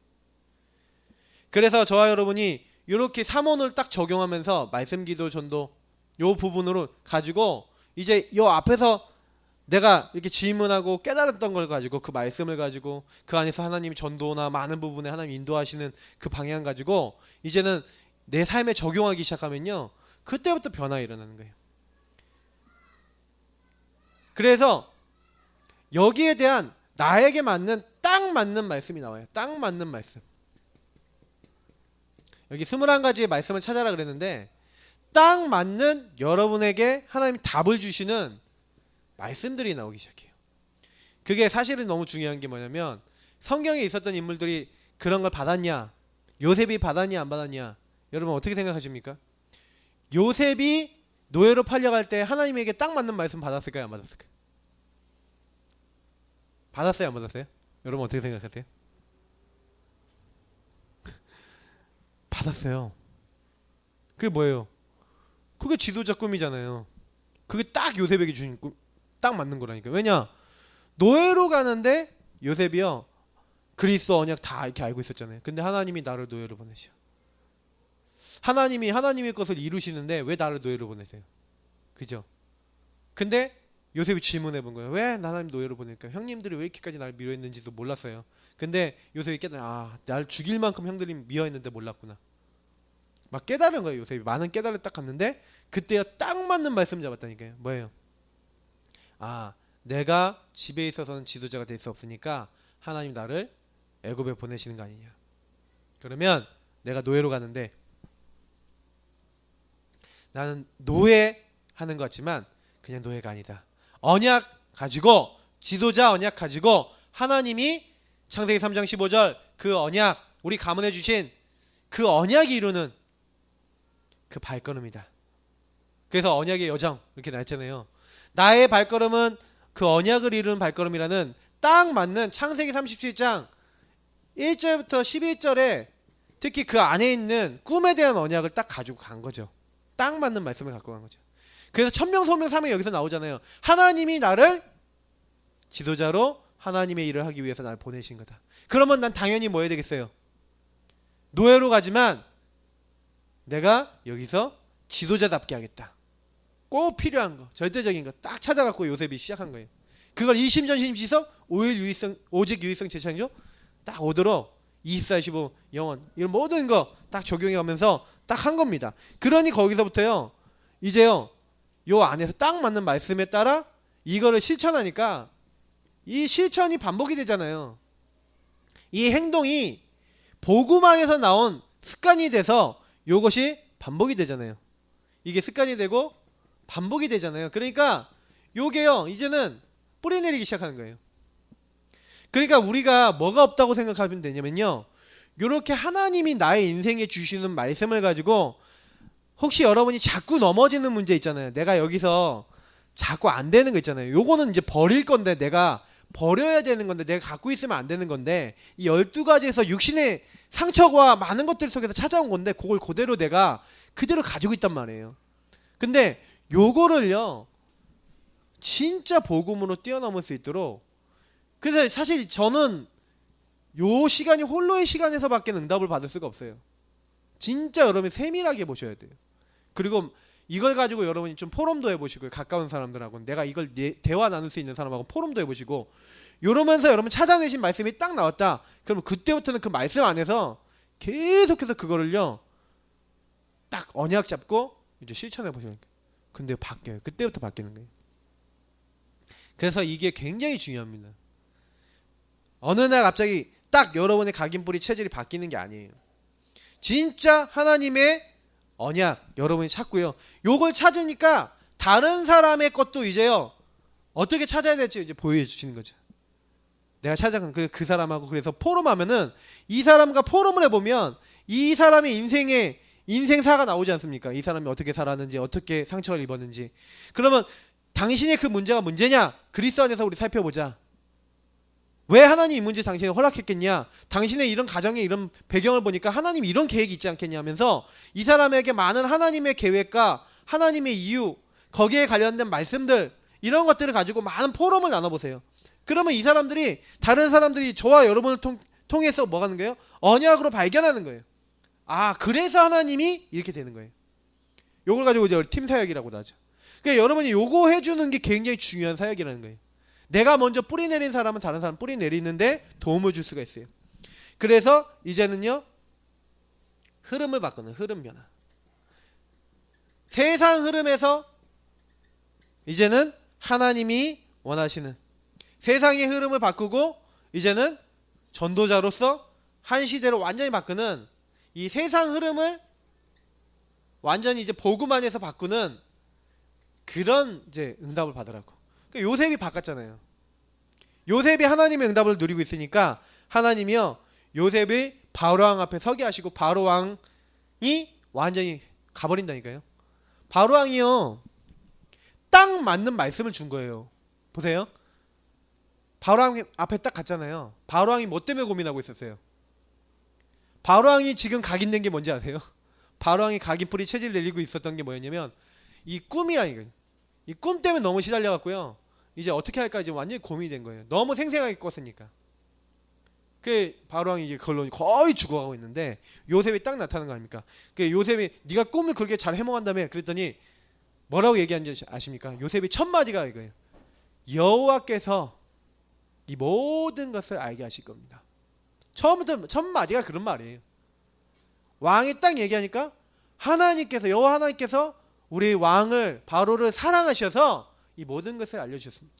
그래서 저와 여러분이 이렇게 사모를 딱 적용하면서 말씀, 기도, 전도 요 부분으로 가지고 이제 요 앞에서 내가 이렇게 질문하고 깨달았던 걸 가지고 그 말씀을 가지고 그 안에서 하나님이 전도나 많은 부분에 하나님 인도하시는 그 방향 가지고 이제는 내 삶에 적용하기 시작하면요 그때부터 변화가 일어나는 거예요. 그래서 여기에 대한 나에게 맞는 딱 맞는 말씀이 나와요. 딱 맞는 말씀. 여기 21가지의 말씀을 찾아라 그랬는데 딱 맞는 여러분에게 하나님이 답을 주시는 말씀들이 나오기 시작해요. 그게 사실은 너무 중요한 게 뭐냐면 성경에 있었던 인물들이 그런 걸 받았냐, 요셉이 받았냐 안 받았냐, 여러분 어떻게 생각하십니까? 요셉이 노예로 팔려갈 때 하나님에게 딱 맞는 말씀 받았을까요 안 받았을까요? 받았어요 안 받았어요? 여러분 어떻게 생각하세요? 받았어요. 그게 뭐예요? 그게 지도자 꿈이잖아요. 그게 딱 요셉에게 주신 꿈, 딱 맞는 거라니까. 왜냐? 노예로 가는데 요셉이요 그리스도 언약 다 이렇게 알고 있었잖아요. 근데 하나님이 나를 노예로 보내셔. 하나님이 하나님의 것을 이루시는데 왜 나를 노예로 보내세요? 그죠? 근데 요셉이 질문해 본 거예요. 왜 하나님 노예로 보낼까? 형님들이 왜 이렇게까지 나를 미워했는지도 몰랐어요. 근데 요셉이 깨달아, 날 죽일 만큼 형들이 미워했는데 몰랐구나. 막 깨달은 거예요. 요셉이 많은 깨달을 딱 갔는데 그때야 딱 맞는 말씀 잡았다니까요. 뭐예요? 아, 내가 집에 있어서는 지도자가 될 수 없으니까 하나님 나를 애굽에 보내시는 거 아니냐. 그러면 내가 노예로 가는데 나는 노예하는 것 같지만 그냥 노예가 아니다. 언약 가지고, 지도자 언약 가지고 하나님이 창세기 3장 15절 그 언약, 우리 가문해 주신 그 언약이 이루는 그 발걸음이다. 그래서 언약의 여정 이렇게 나왔잖아요. 나의 발걸음은 그 언약을 이루는 발걸음이라는 딱 맞는 창세기 37장 1절부터 11절에 특히 그 안에 있는 꿈에 대한 언약을 딱 가지고 간 거죠. 딱 맞는 말씀을 갖고 간 거죠. 그래서 천명소명삼위 여기서 나오잖아요. 하나님이 나를 지도자로 하나님의 일을 하기 위해서 나를 보내신 거다. 그러면 난 당연히 뭐 해야 되겠어요? 노예로 가지만 내가 여기서 지도자답게 하겠다. 꼭 필요한 거, 절대적인 거 딱 찾아갖고 요셉이 시작한 거예요. 그걸 이심전심지석 5일 유익성, 오직 유익성 제창조 딱 오도록 24, 25 영원 이런 모든 거 딱 적용해가면서 딱 한 겁니다. 그러니 거기서부터요 이제요 요 안에서 딱 맞는 말씀에 따라 이거를 실천하니까 이 실천이 반복이 되잖아요. 이 행동이 복음 안에서 나온 습관이 돼서 요것이 반복이 되잖아요. 이게 습관이 되고 반복이 되잖아요. 그러니까 요게요 이제는 뿌리 내리기 시작하는 거예요. 그러니까 우리가 뭐가 없다고 생각하면 되냐면요 요렇게 하나님이 나의 인생에 주시는 말씀을 가지고 혹시 여러분이 자꾸 넘어지는 문제 있잖아요. 내가 여기서 자꾸 안 되는 거 있잖아요. 요거는 이제 버릴 건데, 내가 버려야 되는 건데, 내가 갖고 있으면 안 되는 건데, 이 12가지에서 육신의 상처와 많은 것들 속에서 찾아온 건데, 그걸 그대로 내가 그대로 가지고 있단 말이에요. 근데 요거를요 진짜 복음으로 뛰어넘을 수 있도록, 그래서 사실 저는 요 시간이 홀로의 시간에서밖에 응답을 받을 수가 없어요. 진짜 여러분이 세밀하게 보셔야 돼요. 그리고 이걸 가지고 여러분이 좀 포럼도 해보시고요. 가까운 사람들하고, 내가 이걸 대화 나눌 수 있는 사람하고 포럼도 해보시고, 이러면서 여러분 찾아내신 말씀이 딱 나왔다. 그러면 그때부터는 그 말씀 안에서 계속해서 그거를요 딱 언약 잡고 이제 실천해 보시는 거예요. 근데 바뀌어요. 그때부터 바뀌는 거예요. 그래서 이게 굉장히 중요합니다. 어느 날 갑자기 딱 여러분의 각인뿌리 체질이 바뀌는 게 아니에요. 진짜 하나님의 언약 여러분이 찾고요. 요걸 찾으니까 다른 사람의 것도 이제요 어떻게 찾아야 될지 이제 보여주시는 거죠. 내가 찾아간 그 사람하고, 그래서 포럼하면은 이 사람과 포럼을 해보면 이 사람의 인생사가 나오지 않습니까? 이 사람이 어떻게 살았는지, 어떻게 상처를 입었는지. 그러면 당신의 그 문제가 문제냐? 그리스도 안에서 우리 살펴보자. 왜 하나님 이 문제 당신이 허락했겠냐? 당신의 이런 가정의 이런 배경을 보니까 하나님이 이런 계획이 있지 않겠냐 하면서 이 사람에게 많은 하나님의 계획과 하나님의 이유, 거기에 관련된 말씀들, 이런 것들을 가지고 많은 포럼을 나눠보세요. 그러면 이 사람들이, 다른 사람들이 저와 여러분을 통해서 뭐 하는 거예요? 언약으로 발견하는 거예요. 아, 그래서 하나님이 이렇게 되는 거예요. 요걸 가지고 이제 팀 사역이라고도 하죠. 그러니까 여러분이 요거 해주는 게 굉장히 중요한 사역이라는 거예요. 내가 먼저 뿌리 내린 사람은 다른 사람 뿌리 내리는데 도움을 줄 수가 있어요. 그래서 이제는요 흐름을 바꾸는 흐름 변화. 세상 흐름에서 이제는 하나님이 원하시는 세상의 흐름을 바꾸고, 이제는 전도자로서 한 시대로 완전히 바꾸는, 이 세상 흐름을 완전히 이제 복음 안에서 바꾸는 그런 이제 응답을 받으라고. 그러니까 요셉이 바꿨잖아요. 요셉이 하나님의 응답을 누리고 있으니까 하나님이요 요셉이 바로왕 앞에 서게 하시고, 바로왕이 완전히 가버린다니까요. 바로왕이요 딱 맞는 말씀을 준 거예요. 보세요. 바로왕 앞에 딱 갔잖아요. 바로왕이 뭐 때문에 고민하고 있었어요? 바로왕이 지금 각인된 게 뭔지 아세요? 바로왕이 각인뿌리 체질 내리고 있었던 게 뭐였냐면 이 꿈이라니까요. 이 꿈 때문에 너무 시달려갖고요 이제 어떻게 할까 이제 완전히 고민이 된 거예요. 너무 생생하게 꿨으니까. 그 바로왕이 이제 그걸로 거의 죽어가고 있는데 요셉이 딱 나타나는 거 아닙니까? 그 요셉이 네가 꿈을 그렇게 잘 해몽한다며. 그랬더니 뭐라고 얘기한지 아십니까? 요셉이 첫 마디가 이거예요. 여호와께서 이 모든 것을 알게 하실 겁니다. 처음부터 첫 마디가 그런 말이에요. 왕이 딱 얘기하니까 하나님께서, 여호와 하나님께서 우리 왕을 바로를 사랑하셔서 이 모든 것을 알려주셨습니다.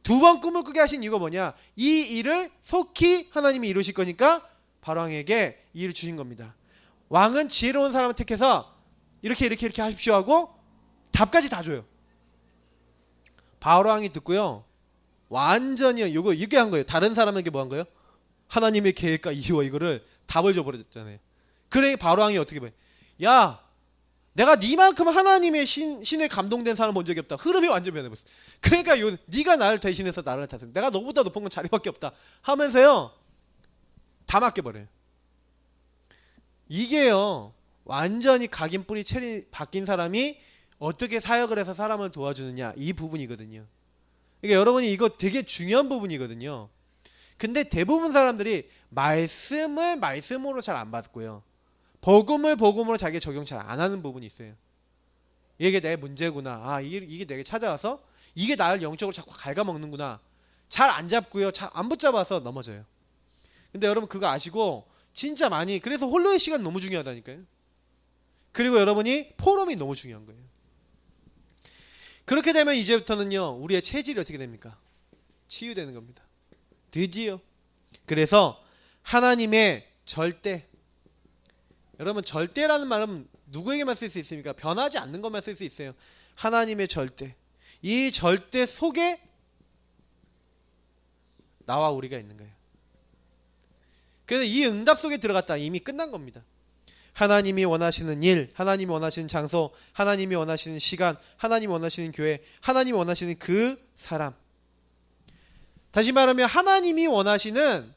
두 번 꿈을 꾸게 하신 이유가 뭐냐? 이 일을 속히 하나님이 이루실 거니까 바로왕에게 이 일을 주신 겁니다. 왕은 지혜로운 사람을 택해서 이렇게 하십시오 하고 답까지 다 줘요. 바로왕이 듣고요 완전히 이거 이렇게 한 거예요. 다른 사람에게 뭐 한 거예요? 하나님의 계획과 이유와 이거를 답을 줘버렸잖아요. 그래 바로왕이 어떻게 봐요? 야, 내가 니만큼 하나님의 신에 감동된 사람 본 적이 없다. 흐름이 완전 변해버렸어. 그러니까 네가 나를 대신해서 나를 다스려. 내가 너보다 높은 건 자리밖에 없다 하면서요 다 맡겨버려요. 이게요 완전히 각인 뿌리 체리 바뀐 사람이 어떻게 사역을 해서 사람을 도와주느냐, 이 부분이거든요. 그러니까 여러분이 이거 되게 중요한 부분이거든요. 근데 대부분 사람들이 말씀을 말씀으로 잘 안 받고요 복음을 복음으로 자기가 적용 잘 안 하는 부분이 있어요. 이게 내 문제구나. 아, 이게 내게 찾아와서 이게 나를 영적으로 자꾸 갉아먹는구나. 잘 안 잡고요. 잘 안 붙잡아서 넘어져요. 근데 여러분 그거 아시고 진짜 많이, 그래서 홀로의 시간 너무 중요하다니까요. 그리고 여러분이 포럼이 너무 중요한 거예요. 그렇게 되면 이제부터는요 우리의 체질이 어떻게 됩니까? 치유되는 겁니다. 드디어. 그래서 하나님의 절대, 여러분 절대라는 말은 누구에게만 쓸 수 있습니까? 변하지 않는 것만 쓸 수 있어요. 하나님의 절대, 이 절대 속에 나와 우리가 있는 거예요. 그래서 이 응답 속에 들어갔다 이미 끝난 겁니다. 하나님이 원하시는 일, 하나님이 원하시는 장소, 하나님이 원하시는 시간, 하나님이 원하시는 교회, 하나님이 원하시는 그 사람. 다시 말하면 하나님이 원하시는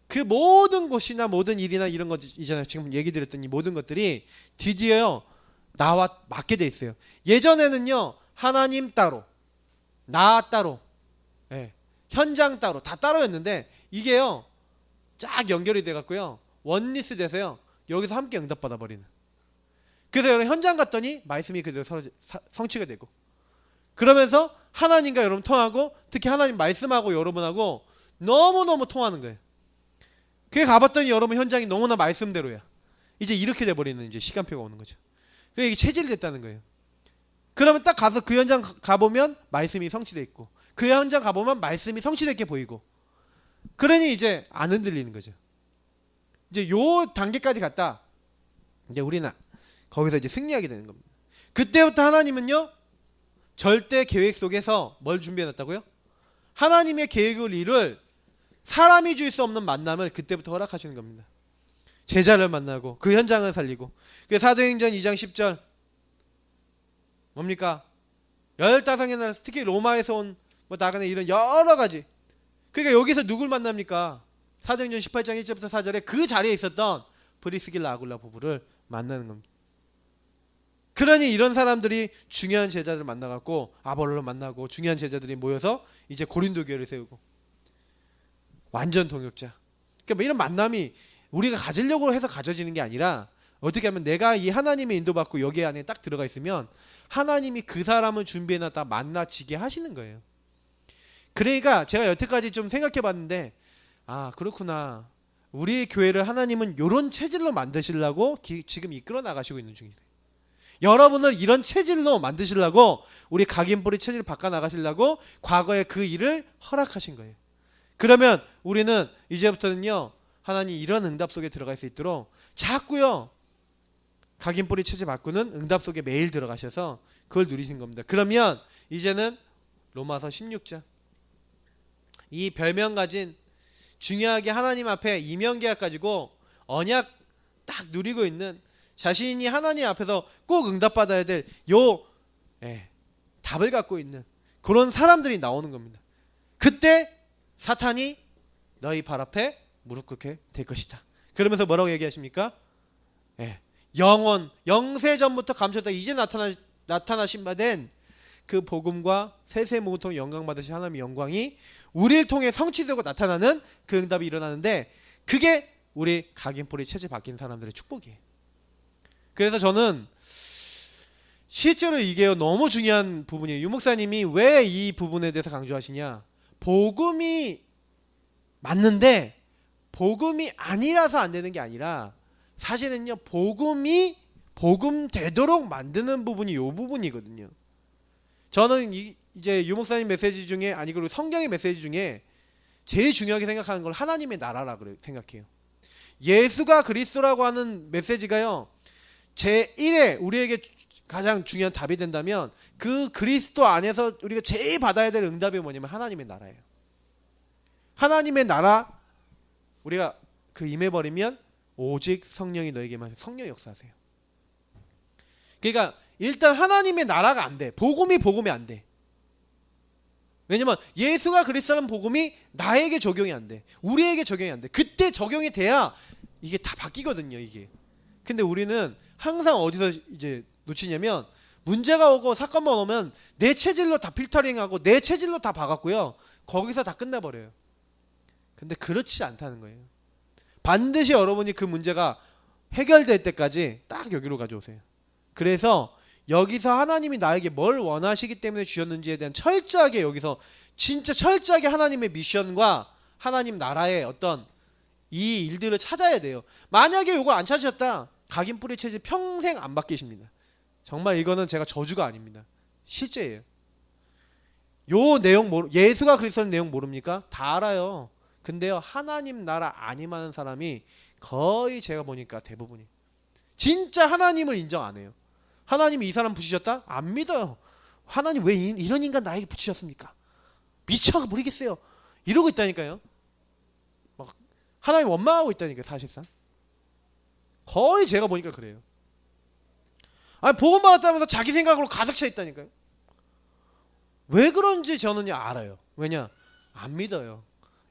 그 모든 곳이나 모든 일이나 이런 것이잖아요. 지금 얘기 드렸던 이 모든 것들이 드디어 나와 맞게 돼 있어요. 예전에는요, 하나님 따로, 나 따로, 현장 따로, 다 따로였는데 이게요, 쫙 연결이 돼 갖고요, 원리스 돼서요, 여기서 함께 응답받아 버리는. 그래서 여러분 현장 갔더니 말씀이 그대로 성취가 되고, 그러면서 하나님과 여러분 통하고, 특히 하나님 말씀하고 여러분하고 너무너무 통하는 거예요. 그게 가봤더니 여러분 현장이 너무나 말씀대로야. 이제 이렇게 돼버리는 이제 시간표가 오는 거죠. 그게 이게 체질이 됐다는 거예요. 그러면 딱 가서 그 현장 가보면 말씀이 성취돼 있고, 그 현장 가보면 말씀이 성취되게 보이고, 그러니 이제 안 흔들리는 거죠. 이제 요 단계까지 갔다. 이제 우리는 거기서 이제 승리하게 되는 겁니다. 그때부터 하나님은요, 절대 계획 속에서 뭘 준비해놨다고요? 하나님의 계획을 이룰 사람이 줄 수 없는 만남을 그때부터 허락하시는 겁니다. 제자를 만나고 그 현장을 살리고. 그 사도행전 2장 10절 뭡니까? 15개 나라, 특히 로마에서 온 뭐 나가는 이런 여러 가지. 그러니까 여기서 누굴 만납니까? 사도행전 18장 1절부터 4절에 그 자리에 있었던 브리스길라 아굴라 부부를 만나는 겁니다. 그러니 이런 사람들이 중요한 제자들을 만나갖고 아볼로를 만나고, 중요한 제자들이 모여서 이제 고린도 교회를 세우고, 완전 동역자. 그러니까 뭐 이런 만남이 우리가 가지려고 해서 가져지는 게 아니라, 어떻게 하면 내가 이 하나님의 인도받고 여기 안에 딱 들어가 있으면 하나님이 그 사람을 준비해놨다 만나지게 하시는 거예요. 그러니까 제가 여태까지 좀 생각해 봤는데, 아 그렇구나, 우리 교회를 하나님은 이런 체질로 만드시려고 지금 이끌어 나가시고 있는 중이세요. 여러분을 이런 체질로 만드시려고, 우리 각인뿌리 체질을 바꿔 나가시려고 과거에 그 일을 허락하신 거예요. 그러면 우리는 이제부터는요, 하나님 이런 응답 속에 들어갈 수 있도록 자꾸요, 각인뿌리 체질 바꾸는 응답 속에 매일 들어가셔서 그걸 누리신 겁니다. 그러면 이제는 로마서 16장, 이 별명 가진, 중요하게 하나님 앞에 이면계약 가지고 언약 딱 누리고 있는, 자신이 하나님 앞에서 꼭 응답받아야 될 답을 갖고 있는 그런 사람들이 나오는 겁니다. 그때 사탄이 너희 발 앞에 무릎 꿇게 될 것이다. 그러면서 뭐라고 얘기하십니까? 영세전부터 감췄다 이제 나타나신 바 된 그 복음과 세세모토로 영광 받으신 하나님의 영광이 우리를 통해 성취되고 나타나는 그 응답이 일어나는데, 그게 우리 각인뿌리 체질 바뀐 사람들의 축복이에요. 그래서 저는 실제로 이게 너무 중요한 부분이에요. 유목사님이 왜 이 부분에 대해서 강조하시냐, 복음이 맞는데 복음이 아니라서 안 되는 게 아니라, 사실은요, 복음이 복음 되도록 만드는 부분이 이 부분이거든요. 저는 이제 유목사님 메시지 중에, 아니 그리고 성경의 메시지 중에 제일 중요하게 생각하는 걸 하나님의 나라라고 생각해요. 예수가 그리스도라고 하는 메시지가요, 제1에 우리에게 가장 중요한 답이 된다면, 그 그리스도 안에서 우리가 제일 받아야 될 응답이 뭐냐면 하나님의 나라예요. 하나님의 나라, 우리가 그 임해버리면 오직 성령이 너에게만, 성령 역사하세요. 그러니까 일단 하나님의 나라가 안 돼. 복음이 안 돼. 왜냐면 예수가 그리스도라는 복음이 나에게 적용이 안 돼. 우리에게 적용이 안 돼. 그때 적용이 돼야 이게 다 바뀌거든요, 이게. 근데 우리는 항상 어디서 이제 놓치냐면, 문제가 오고 사건만 오면 내 체질로 다 필터링하고 내 체질로 다 봐갖고요, 거기서 다 끝나버려요. 근데 그렇지 않다는 거예요. 반드시 여러분이 그 문제가 해결될 때까지 딱 여기로 가져오세요. 그래서 여기서 하나님이 나에게 뭘 원하시기 때문에 주셨는지에 대한 철저하게, 여기서 진짜 철저하게 하나님의 미션과 하나님 나라의 어떤 이 일들을 찾아야 돼요. 만약에 이걸 안 찾으셨다, 각인뿌리 체질 평생 안 바뀌십니다. 정말 이거는 제가 저주가 아닙니다. 실제예요. 요 내용 예수가 그리스도라는 내용 모릅니까? 다 알아요. 근데요, 하나님 나라 아님하는 사람이 거의 제가 보니까 대부분이 진짜 하나님을 인정 안 해요. 하나님이 이 사람 부시셨다? 안 믿어요. 하나님 왜 이런 인간 나에게 붙이셨습니까? 미쳐가 모르겠어요. 이러고 있다니까요. 하나님 원망하고 있다니까요. 사실상 거의 제가 보니까 그래요. 아니 복음 받았다면서 자기 생각으로 가득 차 있다니까요. 왜 그런지 저는 알아요. 왜냐? 안 믿어요.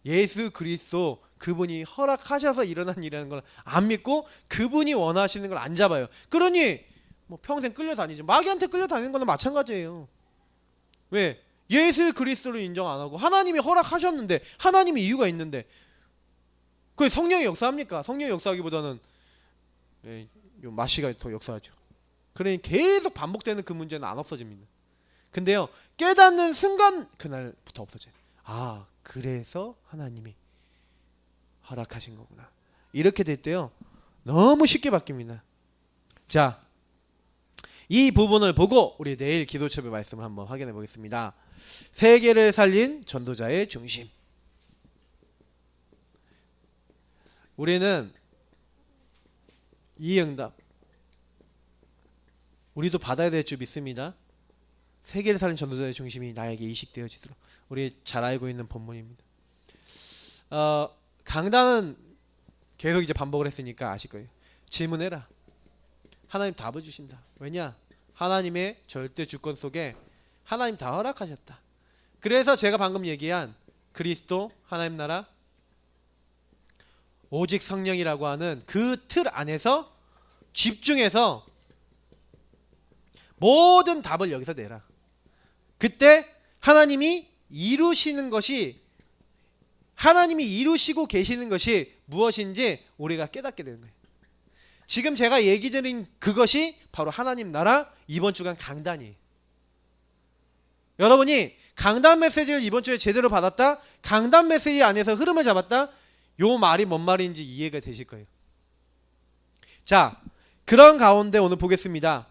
예수 그리스도 그분이 허락하셔서 일어난 일이라는 걸 안 믿고 그분이 원하시는 걸 안 잡아요. 그러니 뭐 평생 끌려다니죠. 마귀한테 끌려다니는 거는 마찬가지예요. 왜? 예수 그리스도를 인정 안 하고 하나님이 허락하셨는데 하나님이 이유가 있는데 그게 성령이 역사합니까? 성령이 역사하기보다는 요 마씨가 더 역사하죠. 그러니 계속 반복되는 그 문제는 안 없어집니다. 근데요 깨닫는 순간 그날부터 없어져요. 아 그래서 하나님이 허락하신 거구나. 이렇게 될 때요 너무 쉽게 바뀝니다. 자, 이 부분을 보고 우리 내일 기도첩의 말씀을 한번 확인해 보겠습니다. 세계를 살린 전도자의 중심. 우리는 이 응답 우리도 받아야 될 줄 믿습니다. 세계를 살린 전도자의 중심이 나에게 이식되어지도록. 우리 잘 알고 있는 본문입니다. 강단은 계속 이제 반복을 했으니까 아실 거예요. 질문해라. 하나님 답을 주신다. 왜냐? 하나님의 절대 주권 속에 하나님 다 허락하셨다. 그래서 제가 방금 얘기한 그리스도 하나님 나라 오직 성령이라고 하는 그 틀 안에서 집중해서 모든 답을 여기서 내라. 그때 하나님이 이루시는 것이 하나님이 이루시고 계시는 것이 무엇인지 우리가 깨닫게 되는 거예요. 지금 제가 얘기 드린 그것이 바로 하나님 나라 이번 주간 강단이에요. 여러분이 강단 메시지를 이번 주에 제대로 받았다, 강단 메시지 안에서 흐름을 잡았다, 요 말이 뭔 말인지 이해가 되실 거예요. 자, 그런 가운데 오늘 보겠습니다.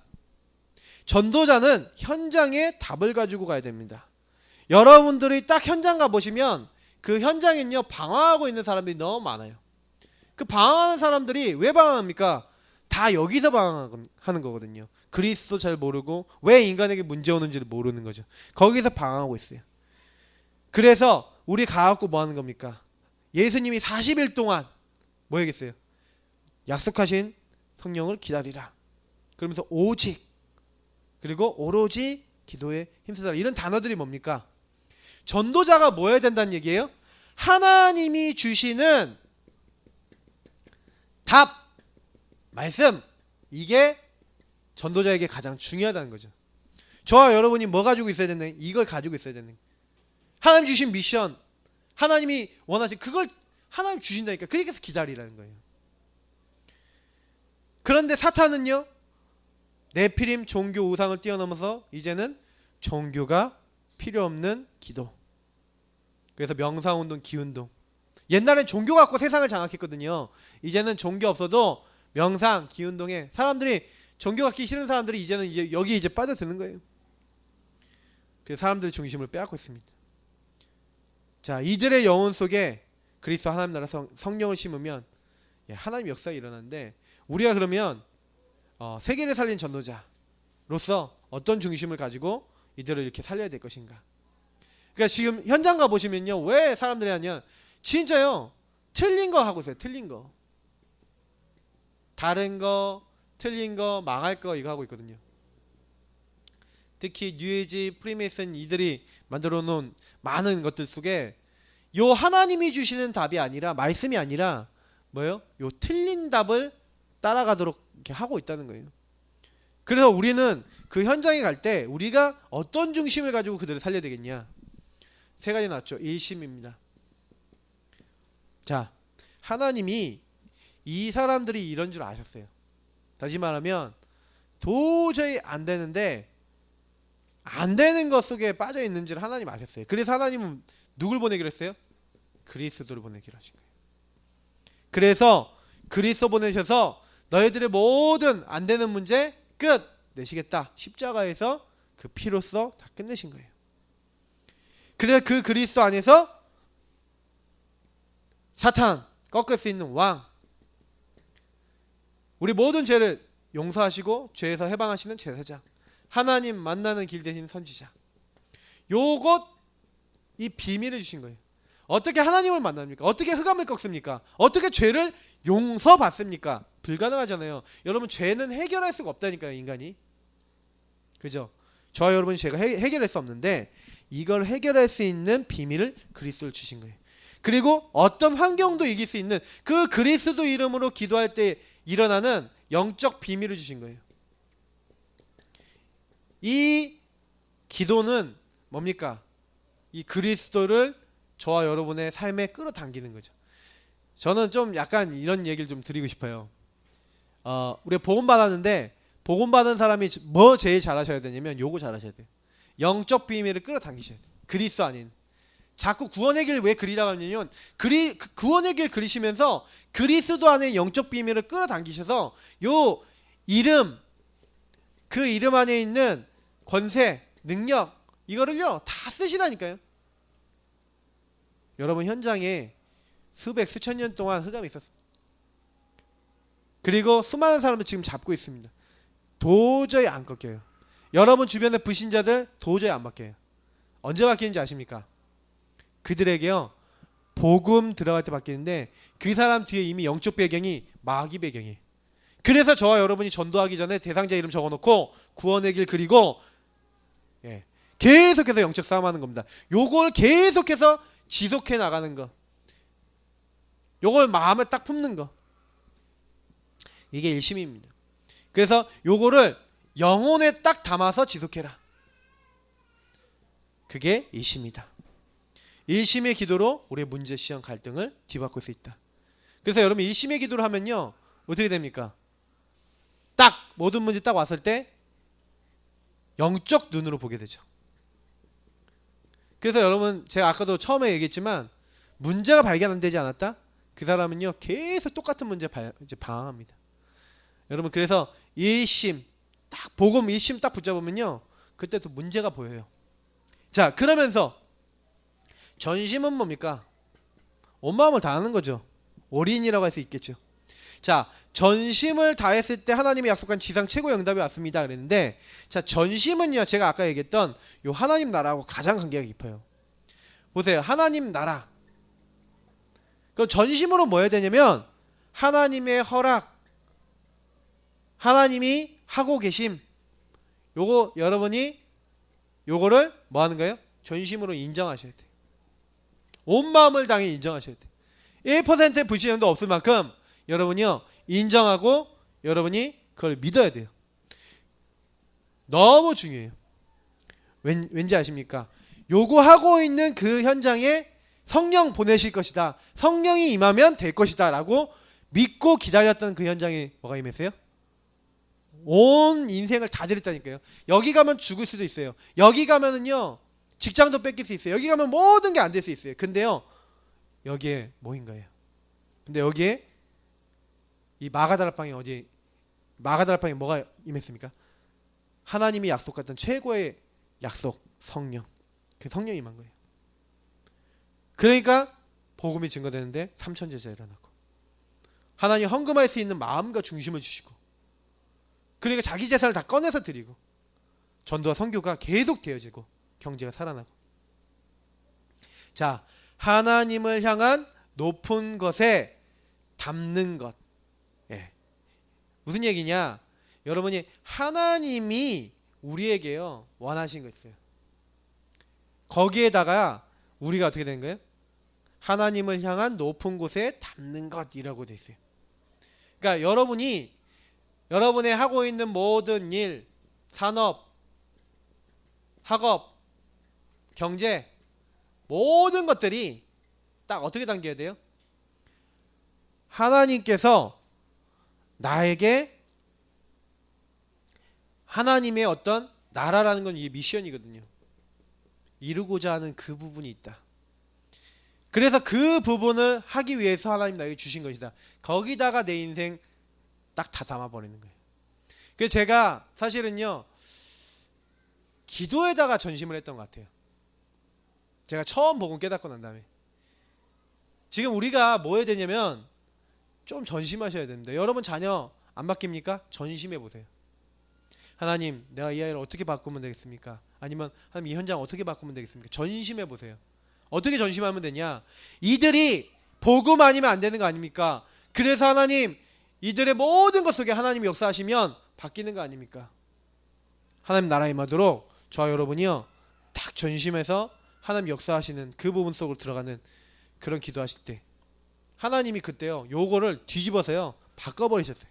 전도자는 현장에 답을 가지고 가야 됩니다. 여러분들이 딱 현장 가보시면 그 현장에는요 방황하고 있는 사람들이 너무 많아요. 그 방황하는 사람들이 왜 방황합니까? 다 여기서 방황하는 거거든요. 그리스도 잘 모르고 왜 인간에게 문제 오는지를 모르는 거죠. 거기서 방황하고 있어요. 그래서 우리 가갖고 뭐 하는 겁니까? 예수님이 40일 동안 뭐 하겠어요? 약속하신 성령을 기다리라. 그러면서 오직 그리고 오로지 기도에 힘쓰라. 이런 단어들이 뭡니까? 전도자가 뭐 해야 된다는 얘기예요? 하나님이 주시는 답, 말씀, 이게 전도자에게 가장 중요하다는 거죠. 저와 여러분이 뭐 가지고 있어야 되는? 이걸 가지고 있어야 되는. 하나님 주신 미션, 하나님이 원하신 그걸 하나님 주신다니까. 그래서 기다리라는 거예요. 그런데 사탄은요, 네피림 종교 우상을 뛰어넘어서 이제는 종교가 필요 없는 기도. 그래서 명상운동, 기운동. 옛날엔 종교 갖고 세상을 장악했거든요. 이제는 종교 없어도 명상, 기운동에 사람들이 종교 갖기 싫은 사람들이 이제는 이제 여기 이제 빠져드는 거예요. 그래서 사람들의 중심을 빼앗고 있습니다. 자, 이들의 영혼 속에 그리스도 하나님 나라 성령을 심으면 하나님 역사가 일어나는데 우리가 그러면 세계를 살린 전도자로서 어떤 중심을 가지고 이들을 이렇게 살려야 될 것인가? 그러니까 지금 현장 가 보시면요, 왜 사람들이 하냐? 진짜요, 틀린 거 하고 있어요. 틀린 거, 다른 거, 틀린 거, 망할 거 이거 하고 있거든요. 특히 뉴에이지, 프리메이슨 이들이 만들어 놓은 많은 것들 속에 요 하나님이 주시는 답이 아니라 말씀이 아니라 뭐예요? 요 틀린 답을 따라가도록 이렇게 하고 있다는 거예요. 그래서 우리는 그 현장에 갈 때 우리가 어떤 중심을 가지고 그들을 살려야 되겠냐? 세 가지 나왔죠. 일심입니다. 자, 하나님이 이 사람들이 이런 줄 아셨어요. 다시 말하면 도저히 안 되는데 안 되는 것 속에 빠져 있는 줄 하나님 아셨어요. 그래서 하나님은 누굴 보내기로 했어요? 그리스도를 보내기로 하신 거예요. 그래서 그리스도 보내셔서 너희들의 모든 안 되는 문제 끝 내시겠다. 십자가에서 그 피로써 다 끝내신 거예요. 그래서 그 그리스도 안에서 사탄 꺾을 수 있는 왕, 우리 모든 죄를 용서하시고 죄에서 해방하시는 제사장, 하나님 만나는 길 대신 선지자, 요것 이 비밀을 주신 거예요. 어떻게 하나님을 만납니까? 어떻게 흑암을 꺾습니까? 어떻게 죄를 용서받습니까? 불가능하잖아요. 여러분, 죄는 해결할 수가 없다니까요, 인간이. 그죠? 저와 여러분이 죄가 해결할 수 없는데 이걸 해결할 수 있는 비밀을 그리스도를 주신 거예요. 그리고 어떤 환경도 이길 수 있는 그 그리스도 이름으로 기도할 때 일어나는 영적 비밀을 주신 거예요. 이 기도는 뭡니까? 이 그리스도를 저와 여러분의 삶에 끌어당기는 거죠. 저는 좀 약간 이런 얘기를 좀 드리고 싶어요. 우리가 복음 받았는데 복음 받은 사람이 뭐 제일 잘하셔야 되냐면 요거 잘하셔야 돼요. 영적 비밀을 끌어당기셔야 돼요. 그리스도 아닌. 자꾸 구원의 길 왜 그리라고 하냐면 구원의 길 그리시면서 그리스도 안에 영적 비밀을 끌어당기셔서 요 이름, 그 이름 안에 있는 권세, 능력 이거를요 다 쓰시라니까요. 여러분, 현장에 수백 수천 년 동안 흑암이 있었어요. 그리고 수많은 사람들 지금 잡고 있습니다. 도저히 안 꺾여요. 여러분 주변의 불신자들 도저히 안 바뀌어요. 언제 바뀌는지 아십니까? 그들에게요 복음 들어갈 때 바뀌는데 그 사람 뒤에 이미 영적 배경이 마귀 배경이에요. 그래서 저와 여러분이 전도하기 전에 대상자 이름 적어놓고 구원의 길 그리고 계속해서 영적 싸움하는 겁니다. 요걸 계속해서 지속해 나가는 거, 요걸 마음에 딱 품는 거, 이게 일심입니다. 그래서 요거를 영혼에 딱 담아서 지속해라. 그게 일심이다. 일심의 기도로 우리의 문제, 시험, 갈등을 뒤바꿀 수 있다. 그래서 여러분 일심의 기도를 하면요 어떻게 됩니까? 딱 모든 문제 딱 왔을 때 영적 눈으로 보게 되죠. 그래서 여러분 제가 아까도 처음에 얘기했지만 문제가 발견 안 되지 않았다? 그 사람은요 계속 똑같은 문제 이제 방황합니다. 여러분, 그래서 일심 딱 복음 일심 딱 붙잡으면요 그때도 문제가 보여요. 자, 그러면서 전심은 뭡니까? 온 마음을 다하는 거죠. 올인이라고 할 수 있겠죠. 자, 전심을 다했을 때 하나님이 약속한 지상 최고의 응답이 왔습니다 그랬는데, 자, 전심은요 제가 아까 얘기했던 요 하나님 나라하고 가장 관계가 깊어요. 보세요, 하나님 나라. 그럼 전심으로 뭐 해야 되냐면 하나님의 허락, 하나님이 하고 계심, 요거 여러분이 요거를 뭐 하는 거예요? 전심으로 인정하셔야 돼요. 온 마음을 당해 인정하셔야 돼요. 1%의 불신앙도 없을 만큼 여러분이요 인정하고 여러분이 그걸 믿어야 돼요. 너무 중요해요. 왠지 아십니까? 요거 하고 있는 그 현장에 성령 보내실 것이다, 성령이 임하면 될 것이다 라고 믿고 기다렸던 그 현장에 뭐가 임했어요? 온 인생을 다 드렸다니까요. 여기 가면 죽을 수도 있어요. 여기 가면은요 직장도 뺏길 수 있어요. 여기 가면 모든 게 안 될 수 있어요. 근데요 여기에 뭐인 거예요? 근데 여기에 이 마가다락방에 어디 마가다락방에 뭐가 임했습니까? 하나님이 약속했던 최고의 약속, 성령. 그 성령이 임한 거예요. 그러니까 복음이 증거되는데 3천 제자 일어나고, 하나님 헌금할 수 있는 마음과 중심을 주시고, 그러니까 자기 재산을 다 꺼내서 드리고, 전도와 선교가 계속 되어지고 경제가 살아나고. 자, 하나님을 향한 높은 것에 담는 것. 무슨 얘기냐? 여러분이 하나님이 우리에게요 원하신 거 있어요. 거기에다가 우리가 어떻게 되는 거예요? 하나님을 향한 높은 곳에 담는 것이라고 돼 있어요. 그러니까 여러분이 여러분의 하고 있는 모든 일, 산업, 학업, 경제, 모든 것들이 딱 어떻게 담겨야 돼요? 하나님께서 나에게 하나님의 어떤 나라라는 건 이게 미션이거든요. 이루고자 하는 그 부분이 있다. 그래서 그 부분을 하기 위해서 하나님 나에게 주신 것이다. 거기다가 내 인생 딱 다 담아버리는 거예요. 그래서 제가 사실은요 기도에다가 전심을 했던 것 같아요. 제가 처음 복음 깨닫고 난 다음에. 지금 우리가 뭐 해야 되냐면 좀 전심하셔야 됩니다. 여러분 자녀 안 바뀝니까? 전심해 보세요. 하나님, 내가 이 아이를 어떻게 바꾸면 되겠습니까? 아니면 하나님 이 현장 어떻게 바꾸면 되겠습니까? 전심해 보세요. 어떻게 전심하면 되냐? 이들이 복음 아니면 안 되는 거 아닙니까? 그래서 하나님 이들의 모든 것 속에 하나님이 역사하시면 바뀌는 거 아닙니까? 하나님 나라에 임하도록 저와 여러분이요 딱 전심해서 하나님 역사하시는 그 부분 속으로 들어가는 그런 기도하실 때 하나님이 그때요 요거를 뒤집어서요 바꿔버리셨어요.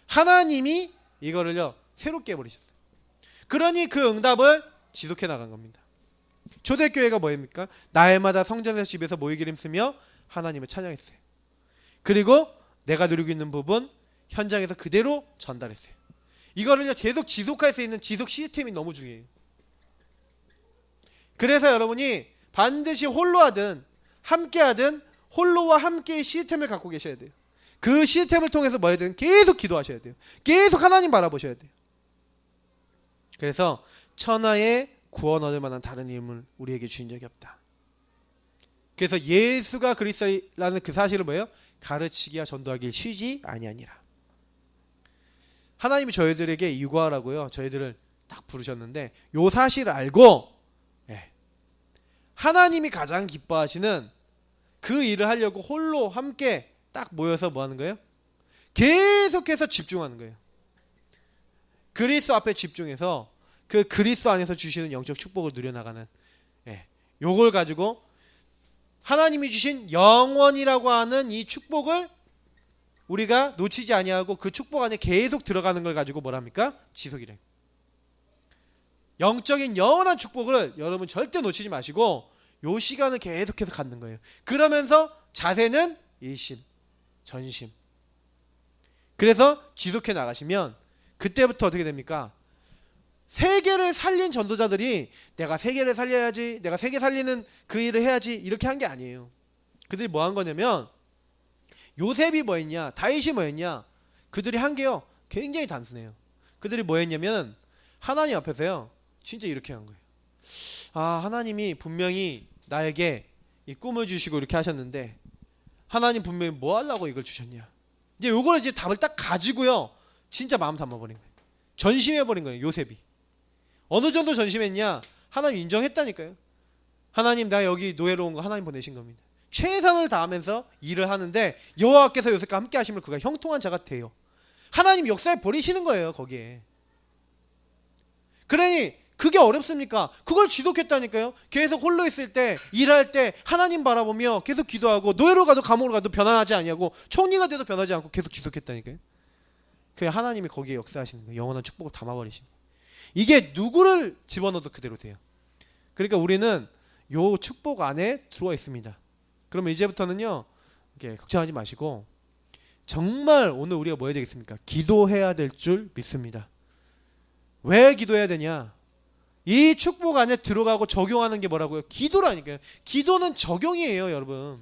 하나님이 이거를요 새롭게 해버리셨어요. 그러니 그 응답을 지속해 나간 겁니다. 초대교회가 뭐입니까? 날마다 성전에서 집에서 모이기를 힘쓰며 하나님을 찬양했어요. 그리고 내가 누리고 있는 부분 현장에서 그대로 전달했어요. 이거를요 계속 지속할 수 있는 지속 시스템이 너무 중요해요. 그래서 여러분이 반드시 홀로 하든 함께 하든 홀로와 함께의 시스템을 갖고 계셔야 돼요. 그 시스템을 통해서 뭐 해야 되든 계속 기도하셔야 돼요. 계속 하나님 바라보셔야 돼요. 그래서 천하의 구원 얻을 만한 다른 이름을 우리에게 주신 적이 없다. 그래서 예수가 그리스도라는 그 사실을 뭐예요? 가르치기와 전도하기를 쉬지 아니하니라. 하나님이 저희들에게 이구하라고요 저희들을 딱 부르셨는데 요 사실을 알고 하나님이 가장 기뻐하시는 그 일을 하려고 홀로 함께 딱 모여서 뭐 하는 거예요? 계속해서 집중하는 거예요. 그리스도 앞에 집중해서 그 그리스도 안에서 주시는 영적 축복을 누려나가는 요걸 가지고 하나님이 주신 영원이라고 하는 이 축복을 우리가 놓치지 아니하고 그 축복 안에 계속 들어가는 걸 가지고 뭐랍니까? 지속이래. 영적인 영원한 축복을 여러분 절대 놓치지 마시고 요 시간을 계속해서 갖는 거예요. 그러면서 자세는 일심, 전심. 그래서 지속해 나가시면 그때부터 어떻게 됩니까? 세계를 살린 전도자들이 내가 세계를 살려야지, 내가 세계 살리는 그 일을 해야지 이렇게 한 게 아니에요. 그들이 뭐 한 거냐면 요셉이 뭐 했냐, 다윗이 뭐 했냐, 그들이 한 게요 굉장히 단순해요. 그들이 뭐 했냐면 하나님 앞에서요 진짜 이렇게 한 거예요. 아, 하나님이 분명히 나에게 이 꿈을 주시고 이렇게 하셨는데 하나님 분명히 뭐 하려고 이걸 주셨냐. 이제 요걸 이제 답을 딱 가지고요 진짜 마음 담아버린 거예요. 전심해버린 거예요. 요셉이 어느 정도 전심했냐, 하나님 인정했다니까요. 하나님 나 여기 노예로 온 거 하나님 보내신 겁니다. 최선을 다하면서 일을 하는데 여호와께서 요셉과 함께 하심을 그가 형통한 자가 돼요. 하나님 역사에 버리시는 거예요. 거기에. 그러니 그게 어렵습니까? 그걸 지속했다니까요. 계속 홀로 있을 때, 일할 때 하나님 바라보며 계속 기도하고 노예로 가도 감옥으로 가도 변화하지 아니하고 총리가 돼도 변하지 않고 계속 지속했다니까요. 그게 하나님이 거기에 역사하시는 거예요. 영원한 축복을 담아버리시는 거예요. 이게 누구를 집어넣어도 그대로 돼요. 그러니까 우리는 요 축복 안에 들어와 있습니다. 그러면 이제부터는요 이렇게 걱정하지 마시고 정말 오늘 우리가 뭐 해야 되겠습니까? 기도해야 될 줄 믿습니다. 왜 기도해야 되냐? 이 축복 안에 들어가고 적용하는 게 뭐라고요? 기도라니까요. 기도는 적용이에요, 여러분.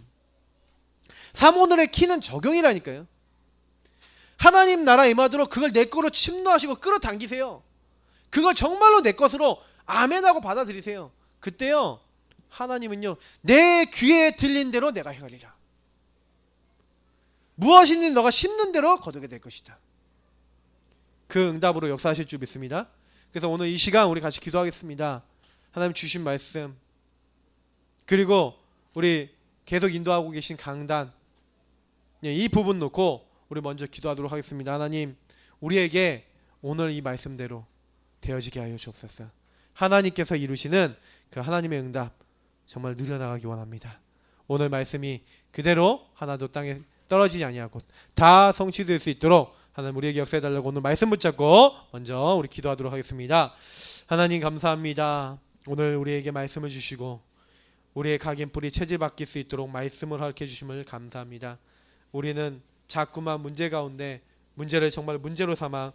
사모늘의 키는 적용이라니까요. 하나님 나라 임하도록 그걸 내 거로 침노하시고 끌어당기세요. 그걸 정말로 내 것으로 아멘하고 받아들이세요. 그때요 하나님은요 내 귀에 들린 대로 내가 행하리라. 무엇이든 너가 심는 대로 거두게 될 것이다. 그 응답으로 역사하실 줄 믿습니다. 그래서 오늘 이 시간 우리 같이 기도하겠습니다. 하나님 주신 말씀 그리고 우리 계속 인도하고 계신 강단 이 부분 놓고 우리 먼저 기도하도록 하겠습니다. 하나님 우리에게 오늘 이 말씀대로 되어지게 하여 주옵소서. 하나님께서 이루시는 그 하나님의 응답 정말 누려나가기 원합니다. 오늘 말씀이 그대로 하나도 땅에 떨어지지 아니하고 다 성취될 수 있도록 하나님 우리에게 역사해달라고 오늘 말씀 붙잡고 먼저 우리 기도하도록 하겠습니다. 하나님 감사합니다. 오늘 우리에게 말씀을 주시고 우리의 각인뿌리 체질바뀔 수 있도록 말씀을 허락해 주심을 감사합니다. 우리는 자꾸만 문제 가운데 문제를 정말 문제로 삼아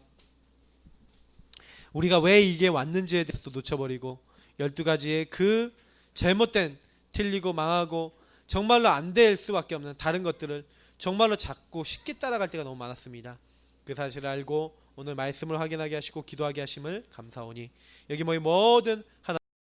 우리가 왜 이게 왔는지에 대해서도 놓쳐버리고 12가지의 그 잘못된 틀리고 망하고 정말로 안 될 수밖에 없는 다른 것들을 정말로 자꾸 쉽게 따라갈 때가 너무 많았습니다. 그 사실을 알고 오늘 말씀을 확인하게 하시고 기도하게 하심을 감사오니 여기 모인 모든 하나님